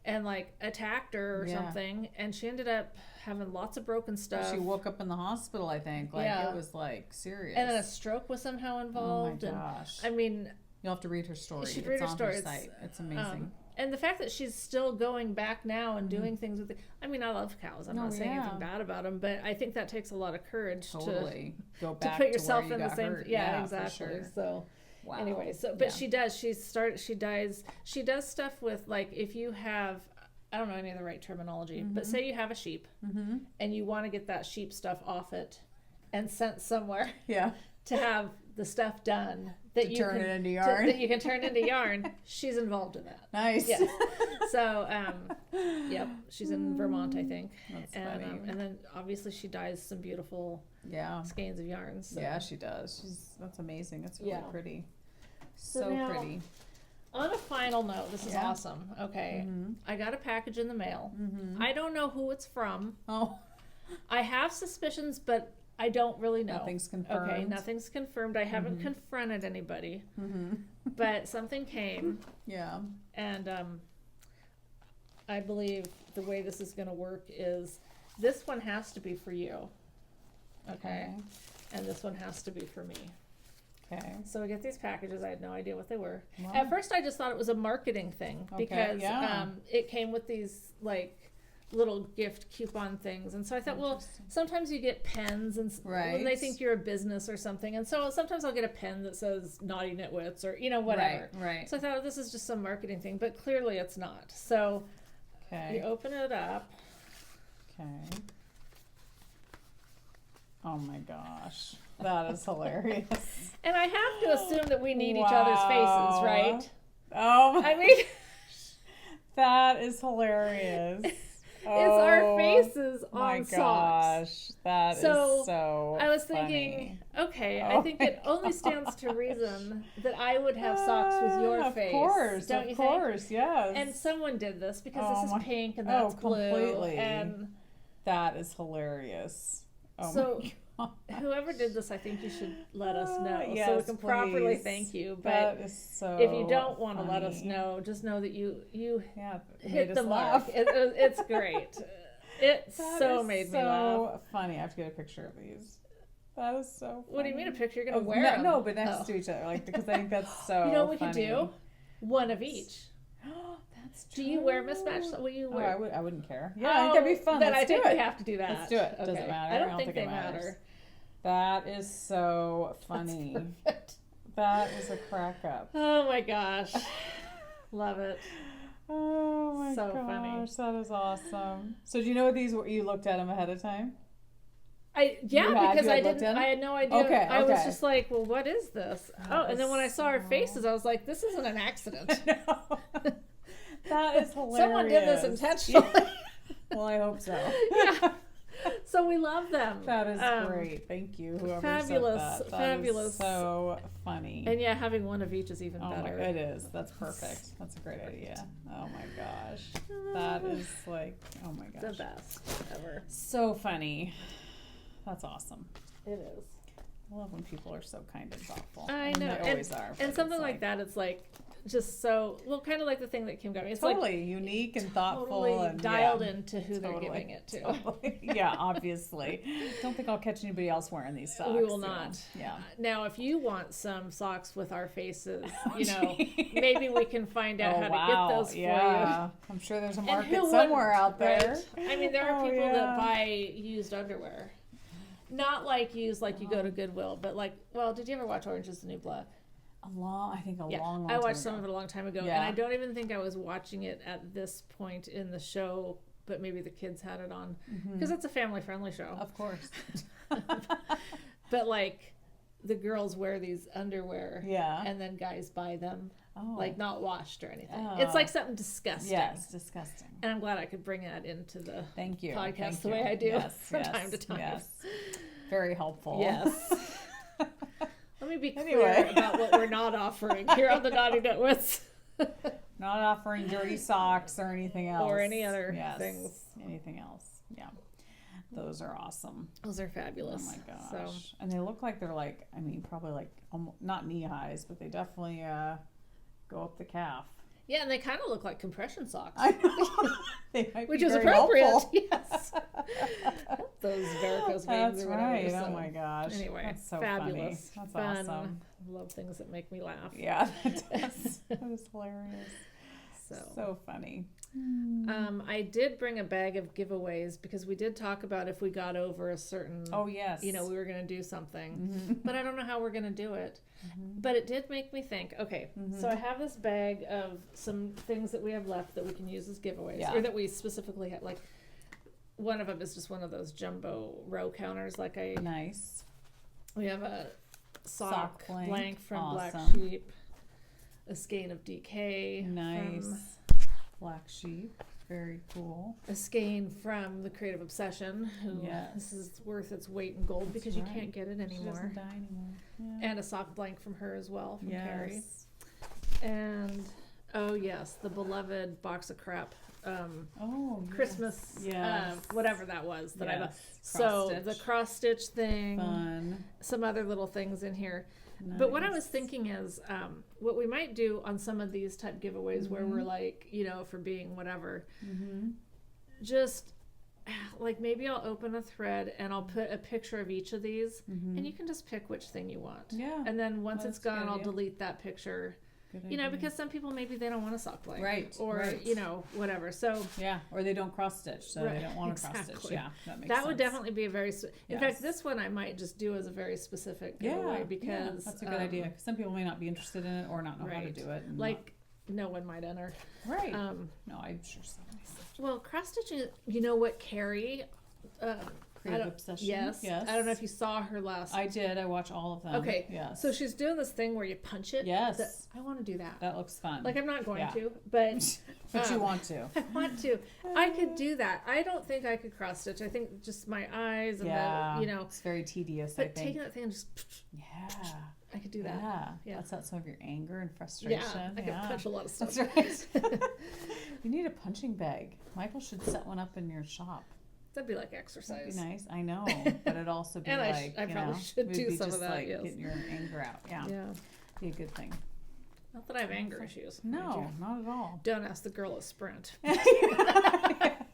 and like attacked her or something, and she ended up having lots of broken stuff. She woke up in the hospital, I think. Like it was like serious. And then a stroke was somehow involved. Oh my gosh. And, I mean, you'll have to read her story. You should read her story. Her site. It's amazing. And the fact that she's still going back now and doing things with it. I mean, I love cows. I'm not saying anything bad about them, but I think that takes a lot of courage to go back to put yourself where you in the same. Hurt. Yeah, exactly. Sure. So. Wow. Anyway, but she does. She does stuff with, like, if you have, I don't know any of the right terminology, but say you have a sheep and you want to get that sheep stuff off it and sent somewhere. Yeah. To have the stuff done that you can turn into yarn. She's involved in that. Nice. Yes. So, yep, she's in Vermont, I think. That's funny. And then obviously she dyes some beautiful skeins of yarns. So. Yeah, she does. That's amazing. It's really pretty. So now, pretty. On a final note, this is awesome. Okay. I got a package in the mail. I don't know who it's from. Oh. I have suspicions, but I don't really know. Nothing's confirmed. Okay, nothing's confirmed. I haven't confronted anybody. But something came. Yeah. And I believe the way this is going to work is this one has to be for you. Okay. And this one has to be for me. Okay. So we get these packages. I had no idea what they were. Wow. At first, I just thought it was a marketing thing because it came with these like little gift coupon things, and so I thought, well, sometimes you get pens, and when they think you're a business or something, and so sometimes I'll get a pen that says "Naughty Nitwits" or whatever. Right. So I thought, oh, this is just some marketing thing, but clearly it's not. So you open it up. Okay. Oh my gosh. That is hilarious. And I have to assume that we need each other's faces, right? Oh my. I mean, that is hilarious. It's our faces on socks. My gosh, that is so I was funny. Thinking, okay, I think it only stands to reason that I would have socks with your face. Don't you think? Of course, yes. And someone did this because this is pink and that's blue. Completely. And that is hilarious. So whoever did this, I think you should let us know so we can properly thank you. But that is so if you don't want to funny. let us know, just know that you hit the mark. It's great. It made me laugh. So funny. I have to get a picture of these. That is so funny. What do you mean a picture? You're going to wear them? No, but next to each other, because I think that's so You know what we funny. could do? One of each. That's true. Do you wear mismatched? Will you wear? I wouldn't care. Yeah, I think that'd be fun. Then I think we have to do that. Let's do it. Okay. Doesn't matter. I don't think they matter. That is so funny. That is a crack up. Oh my gosh. Love it. Oh my gosh. Funny. That is awesome. So do you know these you looked at them ahead of time? Because I had no idea. Okay. I was just like, well, what is this? And then when I saw our faces, I was like, this isn't an accident. That is hilarious. Someone did this intentionally. Well, I hope so. Yeah. So we love them. That is great. Thank you. Whoever fabulous, said that. fabulous. Is so funny. And having one of each is even better. It is. That's perfect. That's a great idea. Oh my gosh. That is like, oh my gosh. The best ever. So funny. That's awesome. It is. I love when people are so kind and thoughtful. I know. They always are. And something like that, it's like just so, kind of like the thing that Kim got me. It's totally unique and thoughtful. Totally and dialed into who they're giving it to. Totally. Yeah, obviously. Don't think I'll catch anybody else wearing these socks. We will not. Yeah. Now, if you want some socks with our faces, maybe we can find out how to get those for you. I'm sure there's a market somewhere out there. Right? I mean, there are people that buy used underwear. Not like used like you go to Goodwill, but did you ever watch Orange is the New Black? I think a long time I watched some of it a long time ago, and I don't even think I was watching it at this point in the show, but maybe the kids had it on, because it's a family-friendly show. Of course. But the girls wear these underwear, and then guys buy them, not washed or anything. It's like something disgusting. Yes, disgusting. And I'm glad I could bring that into the podcast the way I do from time to time. Yes. Very helpful. Yes. Let me be clear about what we're not offering here on the Naughty Nitwits. Not offering dirty socks or anything else. Or any other things. Anything else. Yeah. Those are awesome. Those are fabulous. Oh my gosh. And they look like they're probably almost, not knee highs, but they definitely go up the calf. Yeah, and they kind of look like compression socks. I know. They might Which be is very appropriate. Helpful. Yes. Those varicose veins. That's or whatever, right. so. Oh my gosh. Anyway, that's so fabulous. Funny. That's fun. awesome. I love things that make me laugh. Yeah, that does. That is hilarious. So funny. I did bring a bag of giveaways because we did talk about if we got over a certain. Oh yes. We were going to do something, but I don't know how we're going to do it. But it did make me think. Okay, so I have this bag of some things that we have left that we can use as giveaways, or that we specifically have. One of them is just one of those jumbo row counters. Nice. We have a sock blank from Black Sheep, a skein of DK. Nice. Black Sheep. Very cool. A skein from the Creative Obsession, who this is worth its weight in gold because you can't get it anymore. She doesn't dye anymore. Yeah. And a sock blank from her as well, from Carrie. Yes. And Oh, yes. The beloved box of crap. Christmas, yes. Whatever that was that I bought. So the cross stitch thing, fun. Some other little things in here. Nice. But what I was thinking is, what we might do on some of these type giveaways where we're like, for being whatever, just like maybe I'll open a thread and I'll put a picture of each of these, and you can just pick which thing you want. Yeah. And then once it's gone, I'll delete that picture. Because some people maybe they don't want a sock blank, right? Or whatever. So or they don't cross stitch, so they don't want to cross stitch. Yeah, that makes sense. Would definitely be a very. In fact, this one I might just do as a very specific giveaway because that's a good idea. Some people may not be interested in it or not know how to do it. Like no one might enter. Right. No, I'm sure so. Well, cross stitching. You know what, Carrie? Creative Obsession. Yes. I don't know if you saw her last. I did. I watched all of them. Okay. Yes. So she's doing this thing where you punch it. Yes. I want to do that. That looks fun. Like I'm not going to, but but you want to. I want to. I could do that. I don't think I could cross stitch. I think just my eyes and then, it's very tedious. But I think taking that thing and just I could do that. Yeah. That's out some of your anger and frustration. Yeah. I could punch a lot of stuff. That's right. You need a punching bag. Michael should set one up in your shop. That'd be like exercise. That'd be nice. I know, but it'd also be and like I probably should do some of that. Like yes. getting your anger out. Yeah. Be a good thing. Not that I have anger issues. No, not at all. Don't ask the girl at Sprint.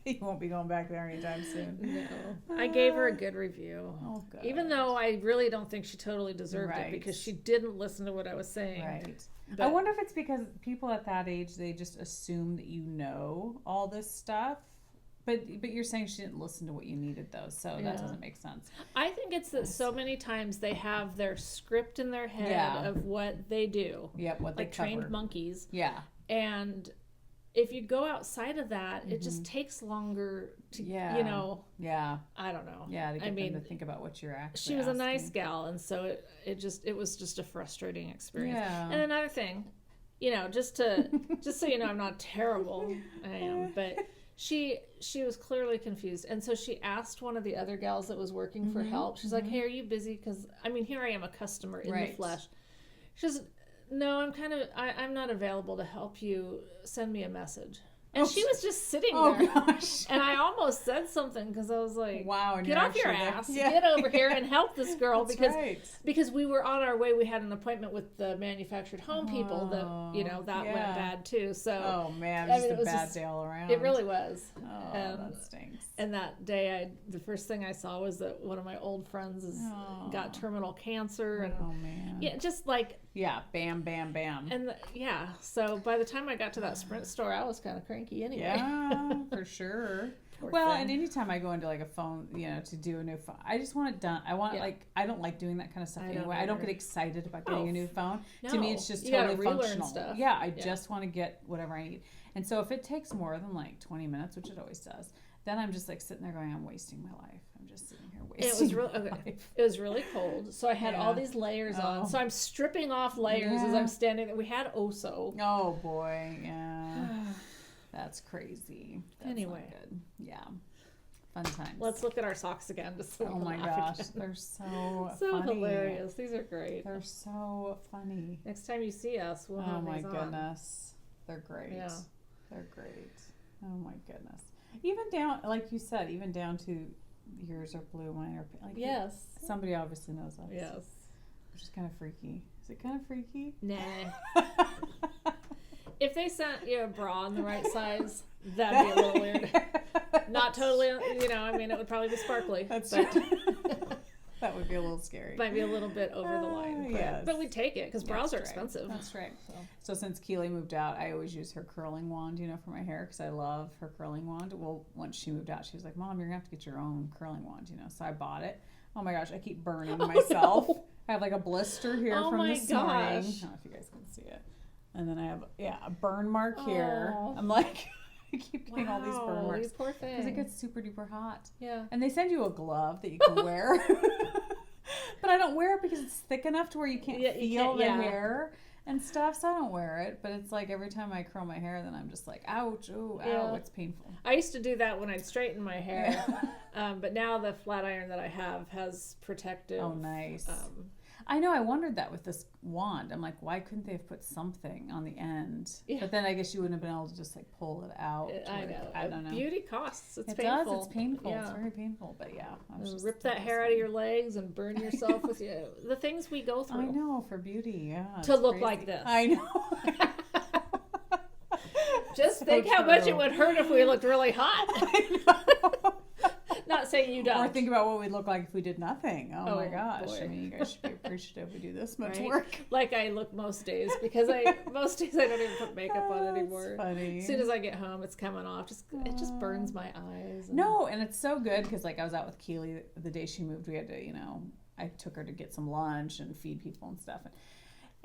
You won't be going back there anytime soon. No. I gave her a good review. Oh, good. Even though I really don't think she totally deserved it because she didn't listen to what I was saying. Right. But I wonder if it's because people at that age, they just assume that you know all this stuff. But you're saying she didn't listen to what you needed, though, so that doesn't make sense. I think it's that so many times they have their script in their head of what they do. Yep, what they cover. Trained monkeys. Yeah. And if you go outside of that, it just takes longer to, I don't know. Yeah, to get them to think about what you're actually She was asking. a nice gal, and so it was just a frustrating experience. Yeah. And another thing, just so I'm not terrible, I am, but... She was clearly confused, and so she asked one of the other gals that was working for help. She's like, "Hey, are you busy? Because here I am, a customer in the flesh." She says, "No, I'm not available to help you. Send me a message." And she was just sitting there. Gosh. And I almost said something because I was like, wow, get off your ass. Yeah. Get over here and help this girl. Because we were on our way. We had an appointment with the manufactured home people that, that went bad too. So, oh, man. It was a bad day all around. It really was. Oh, that stinks. And that day, the first thing I saw was that one of my old friends got terminal cancer. And, man. Yeah, just like... Yeah, bam, bam, bam. And so by the time I got to that Sprint store, I was kind of cranky anyway. Yeah, for sure. And anytime I go into like a phone, to do a new phone, I just want it done. I want I don't like doing that kind of stuff anyway. I don't get excited about getting a new phone. No. To me, it's just totally functional. Stuff. Yeah, I just want to get whatever I need. And so if it takes more than like 20 minutes, which it always does, then I'm just like sitting there going, I'm wasting my life. I'm just sitting here wasting my life. It was really cold, so I had all these layers on. So I'm stripping off layers as I'm standing there. We had Oso. Oh boy, yeah. That's crazy. That's not good. Yeah. Fun times. Let's look at our socks again. Oh my gosh, they're so funny. Hilarious. These are great. They're so funny. Next time you see us, we'll have these on. Oh my goodness. They're great. Yeah. They're great. Oh my goodness. Even down, like you said, even down to yours are blue, mine are pink. Like, yes. Somebody obviously knows us. Yes. Which is kind of freaky. Is it kind of freaky? Nah. If they sent you a bra in the right size, that'd be a little weird. Not totally, it would probably be sparkly. That's true. That would be a little scary. Might be a little bit over the line. But we'd take it because bras are expensive. That's right. So since Keely moved out, I always use her curling wand, for my hair because I love her curling wand. Well, once she moved out, she was like, Mom, you're going to have to get your own curling wand, So I bought it. Oh my gosh, I keep burning myself. No. I have like a blister here from this morning. I don't know if you guys can see it. And then I have, a burn mark here. I'm like... I keep getting all these burn marks. You poor thing. Because it gets super duper hot. Yeah. And they send you a glove that you can wear. But I don't wear it because it's thick enough to where you can't feel the hair and stuff. So I don't wear it. But it's like every time I curl my hair, then I'm just like, ouch, ooh, ow, it's painful. I used to do that when I'd straighten my hair. But now the flat iron that I have has protective. Oh, nice. I know. I wondered that with this wand. I'm like, why couldn't they have put something on the end? Yeah. But then I guess you wouldn't have been able to just like pull it out. I know. I don't know. Beauty costs. It does. It's painful. Yeah. It's very painful. But yeah. Rip that hair out of your legs and burn yourself with the things we go through. I know, for beauty. Yeah. To look like this. I know. Just so think how much it would hurt if we looked really hot. I know. Not saying you don't. Or think about what we'd look like if we did nothing. Oh my gosh. Boy. I mean, you guys should be appreciative we do this much work. Like I look most days, because most days I don't even put makeup on anymore. That's funny. As soon as I get home, it's coming off. It just burns my eyes. No, and it's so good because like I was out with Keely the day she moved. We had to, I took her to get some lunch and feed people and stuff.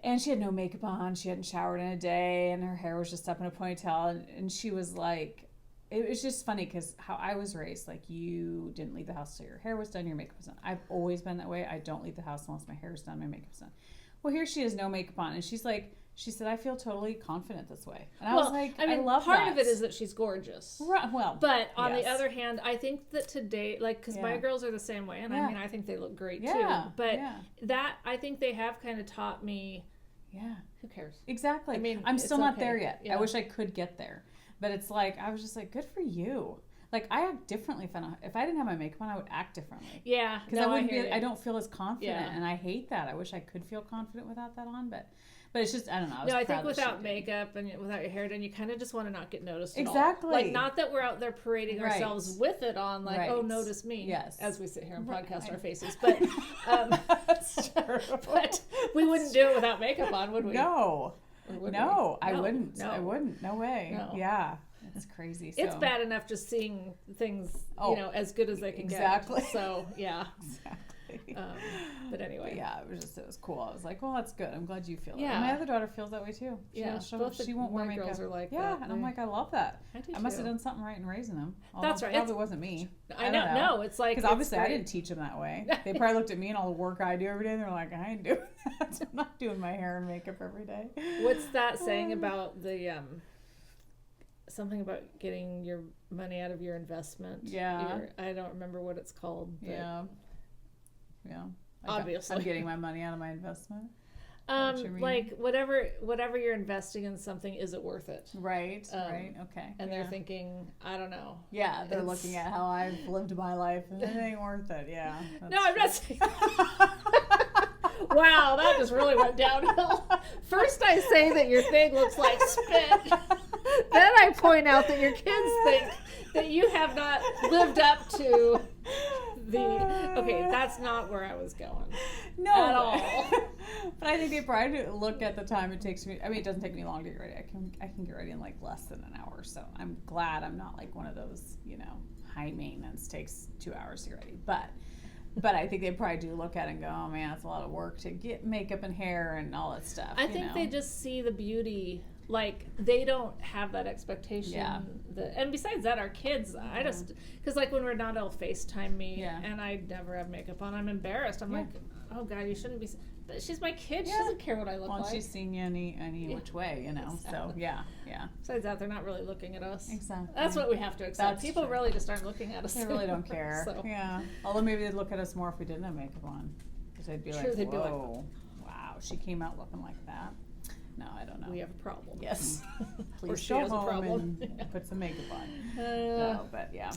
And she had no makeup on. She hadn't showered in a day, and her hair was just up in a ponytail. And she was like, it was just funny because how I was raised, like you didn't leave the house till your hair was done, your makeup was done. I've always been that way. I don't leave the house unless my hair is done, my makeup's done. Well, here she has no makeup on, and she said, I feel totally confident this way. And I was like, I love that. Part of it is that she's gorgeous. Right, well, but on the other hand, I think that today, like, because my girls are the same way, and I mean, I think they look great too. But that, I think they have kind of taught me, who cares? Exactly. I mean, I'm still not there yet. I wish I could get there. But it's like, I was just like, good for you. Like, I act differently if I didn't have my makeup on, I would act differently. Yeah. Because I don't feel as confident, and I hate that. I wish I could feel confident without that on, but it's just, I don't know. I think without makeup and without your hair done, you kind of just want to not get noticed at all. Exactly. Like, not that we're out there parading ourselves with it on, like, oh, notice me. Yes. As we sit here and podcast our faces. But, That's true. But we wouldn't do it without makeup on, would we? No. I wouldn't. No. I wouldn't. No way. No. Yeah. It's crazy. So. It's bad enough just seeing things, as good as they can get. So, yeah. Exactly. But anyway. But it was cool. I was like, well, that's good. I'm glad you feel it. And my other daughter feels that way too. She won't wear makeup. Girls are like that. And I'm like, I love that. I must have done something right in raising them. That's right. It probably wasn't me. I know. No, it's like, because obviously I didn't teach them that way. They probably looked at me and all the work I do every day, and they're like, I ain't doing that. I'm not doing my hair and makeup every day. What's that saying about the something about getting your money out of your investment? I don't remember what it's called. But yeah. Obviously, I'm getting my money out of my investment. Like whatever you're investing in something, is it worth it? Right. Okay. And they're thinking, I don't know. Yeah, they're looking at how I've lived my life, and it ain't worth it. Yeah. No, I'm not saying. Wow, that just really went downhill. First, I say that your thing looks like spit. Then I point out that your kids think that you have not lived up to that's not where I was going. No. At all. But I think they probably look at the time it takes me. I mean, it doesn't take me long to get ready. I can get ready in like less than an hour. So I'm glad I'm not like one of those, high maintenance, takes 2 hours to get ready. But I think they probably do look at it and go, oh man, it's a lot of work to get makeup and hair and all that stuff. I think they just see the beauty. Like, they don't have that expectation. Yeah. And besides that, our kids, I just, because like when Renata will FaceTime me and I never have makeup on, I'm embarrassed. I'm like, oh God, you shouldn't be. But she's my kid. She doesn't care what I look like. Well, she's seen you any which way, Exactly. So, yeah. Besides that, they're not really looking at us. Exactly. That's what we have to accept. People really just aren't looking at us. They really don't care. So. Yeah. Although maybe they'd look at us more if we didn't have makeup on. Because they'd be like, whoa, wow, she came out looking like that. No, I don't know. We have a problem. Yes. Please go home and put some makeup on. No, but yeah.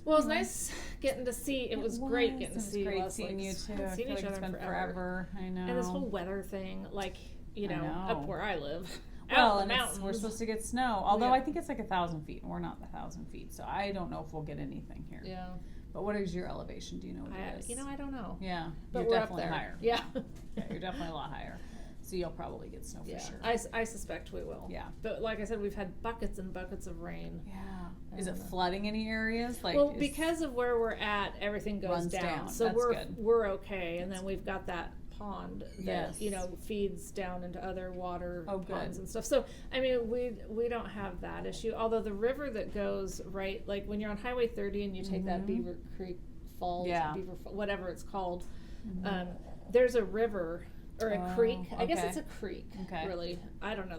Well, it was nice getting to see. It was great getting to see you. It was great seeing you too. I feel like it's been forever. I know. And this whole weather thing, like, up where I live. Well, and we're supposed to get snow. Although I think it's like 1,000 feet, and we're not 1,000 feet, so I don't know if we'll get anything here. Yeah. But what is your elevation? Do you know what it is? I don't know. Yeah. But you're definitely higher. Yeah. You're definitely a lot higher. So you'll probably get snow for sure. I suspect we will. Yeah. But like I said, we've had buckets and buckets of rain. Yeah. Is it flooding any areas? Because of where we're at, everything goes down. So we're okay. And then we've got that pond that feeds down into other water ponds and stuff. So I mean, we don't have that issue. Although the river that goes right, like when you're on Highway 30 and you take that Beaver Creek Falls, whatever it's called, there's a river. Or a creek. I guess it's a creek, really. I don't know.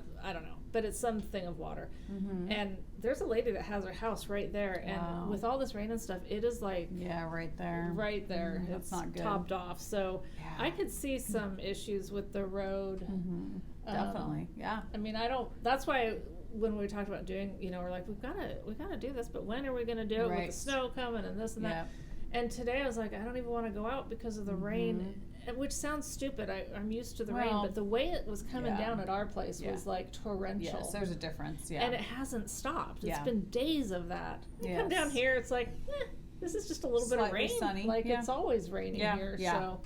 but it's something of water. And there's a lady that has her house right there, and with all this rain and stuff, it is like right there. It's not good. Topped off. So I could see some issues with the road. Definitely. I mean, that's why when we talked about doing, we're like, we gotta do this, but when are we gonna do it with the snow coming and this and that? And today I was like, I don't even want to go out because of the rain, which sounds stupid. I'm used to the rain, but the way it was coming down at our place was like torrential. Yes, there's a difference, And it hasn't stopped. It's been days of that. You come down here, it's like, this is just a little bit of rain. Sunny. Like, it's always raining here, so...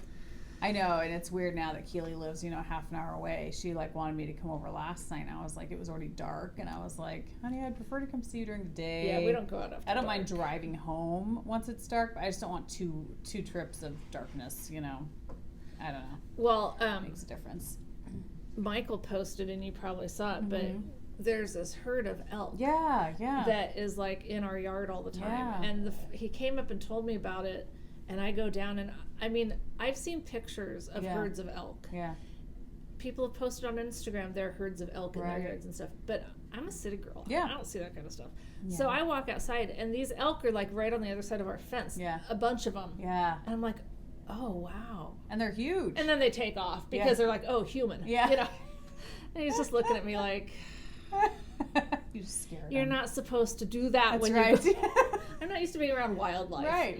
I know, and it's weird now that Keely lives, half an hour away. She wanted me to come over last night, and I was like, it was already dark, and I was like, honey, I'd prefer to come see you during the day. Yeah, we don't go out after I don't dark. mind driving home once it's dark, but I just don't want two trips of darkness, I don't know. Well, it makes a difference. Michael posted, and you probably saw it, but there's this herd of elk. Yeah. That is like in our yard all the time, and he came up and told me about it. And I go down, and I mean, I've seen pictures of herds of elk. Yeah. People have posted on Instagram their herds of elk in their yards and stuff. But I'm a city girl. Yeah. I don't see that kind of stuff. Yeah. So I walk outside, and these elk are like right on the other side of our fence. Yeah. A bunch of them. Yeah. And I'm like, oh, wow. And they're huge. And then they take off because they're like, oh, human. Yeah. And he's just looking at me like... You just scared You're him. not supposed to do that. That's when right. I'm not used to being around wildlife. Right.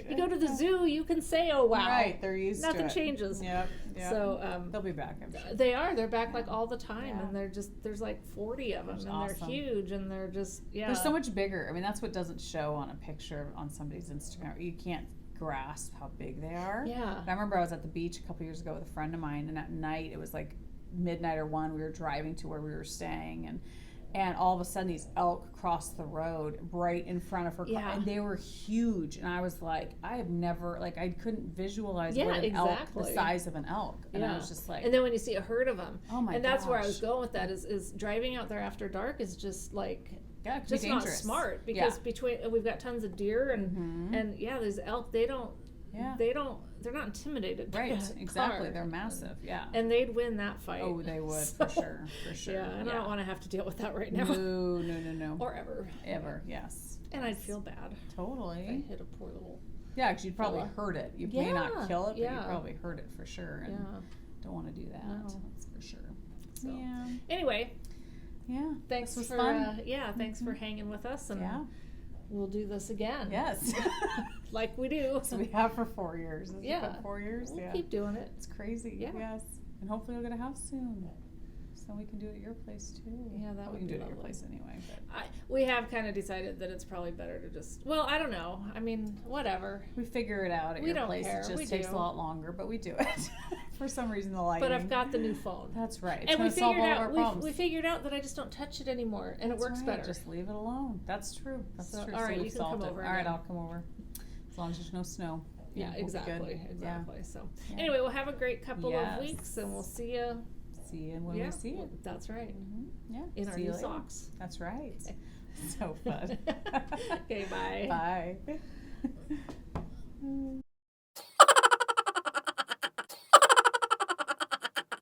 You go to the zoo, you can say, oh, wow. Right, they're used to it. Nothing changes. Yep. So they'll be back, I'm sure. They are. They're back like all the time, and there's like 40 of them, and awesome. they're huge, and they're just, They're so much bigger. I mean, that's what doesn't show on a picture on somebody's Instagram. You can't grasp how big they are. Yeah. I remember I was at the beach a couple years ago with a friend of mine, and at night, it was like midnight or 1, we were driving to where we were staying, and all of a sudden these elk crossed the road right in front of her car, and they were huge, and I was like, I have never, I couldn't visualize what an elk, the size of an elk, and I was just like, and then when you see a herd of them, oh my and that's where I was going with that, is driving out there after dark is just like, just not smart, because we've got tons of deer, and these elk, they're not intimidated. Right, exactly. They're massive, and they'd win that fight. Oh, they would, for sure. Yeah, and I don't want to have to deal with that right now. No. Or ever. Yes. And I'd feel bad. Totally. If I hit a poor little... Yeah, because you'd probably hurt it. You may not kill it, but you'd probably hurt it for sure. And don't want to do that. No. That's for sure. So, anyway. Yeah. Thanks for fun. Thanks for hanging with us, and we'll do this again. Yes. Like we do. So we have for 4 years. Has it been 4 years? We'll keep doing it. It's crazy. Yeah. Yes. And hopefully we'll get a house soon. So we can do it at your place too. Yeah, that would be lovely. We can do it at your place anyway. But we have kind of decided that it's probably better to just, I don't know. I mean, whatever. We figure it out at your place. It just takes a lot longer, but we do it. For some reason, the lighting. But I've got the new phone. That's right. It's and going to solve all of our problems. We figured out that I just don't touch it anymore, and it works better. Just leave it alone. That's true. That's true. All right, you can come over. All right, I'll come over. As long as there's no snow. Yeah, exactly. So anyway, we'll have a great couple of weeks, and we'll see you. See you when we see you. That's right. Yeah. In our new socks. That's right. So fun. Okay, bye. Bye.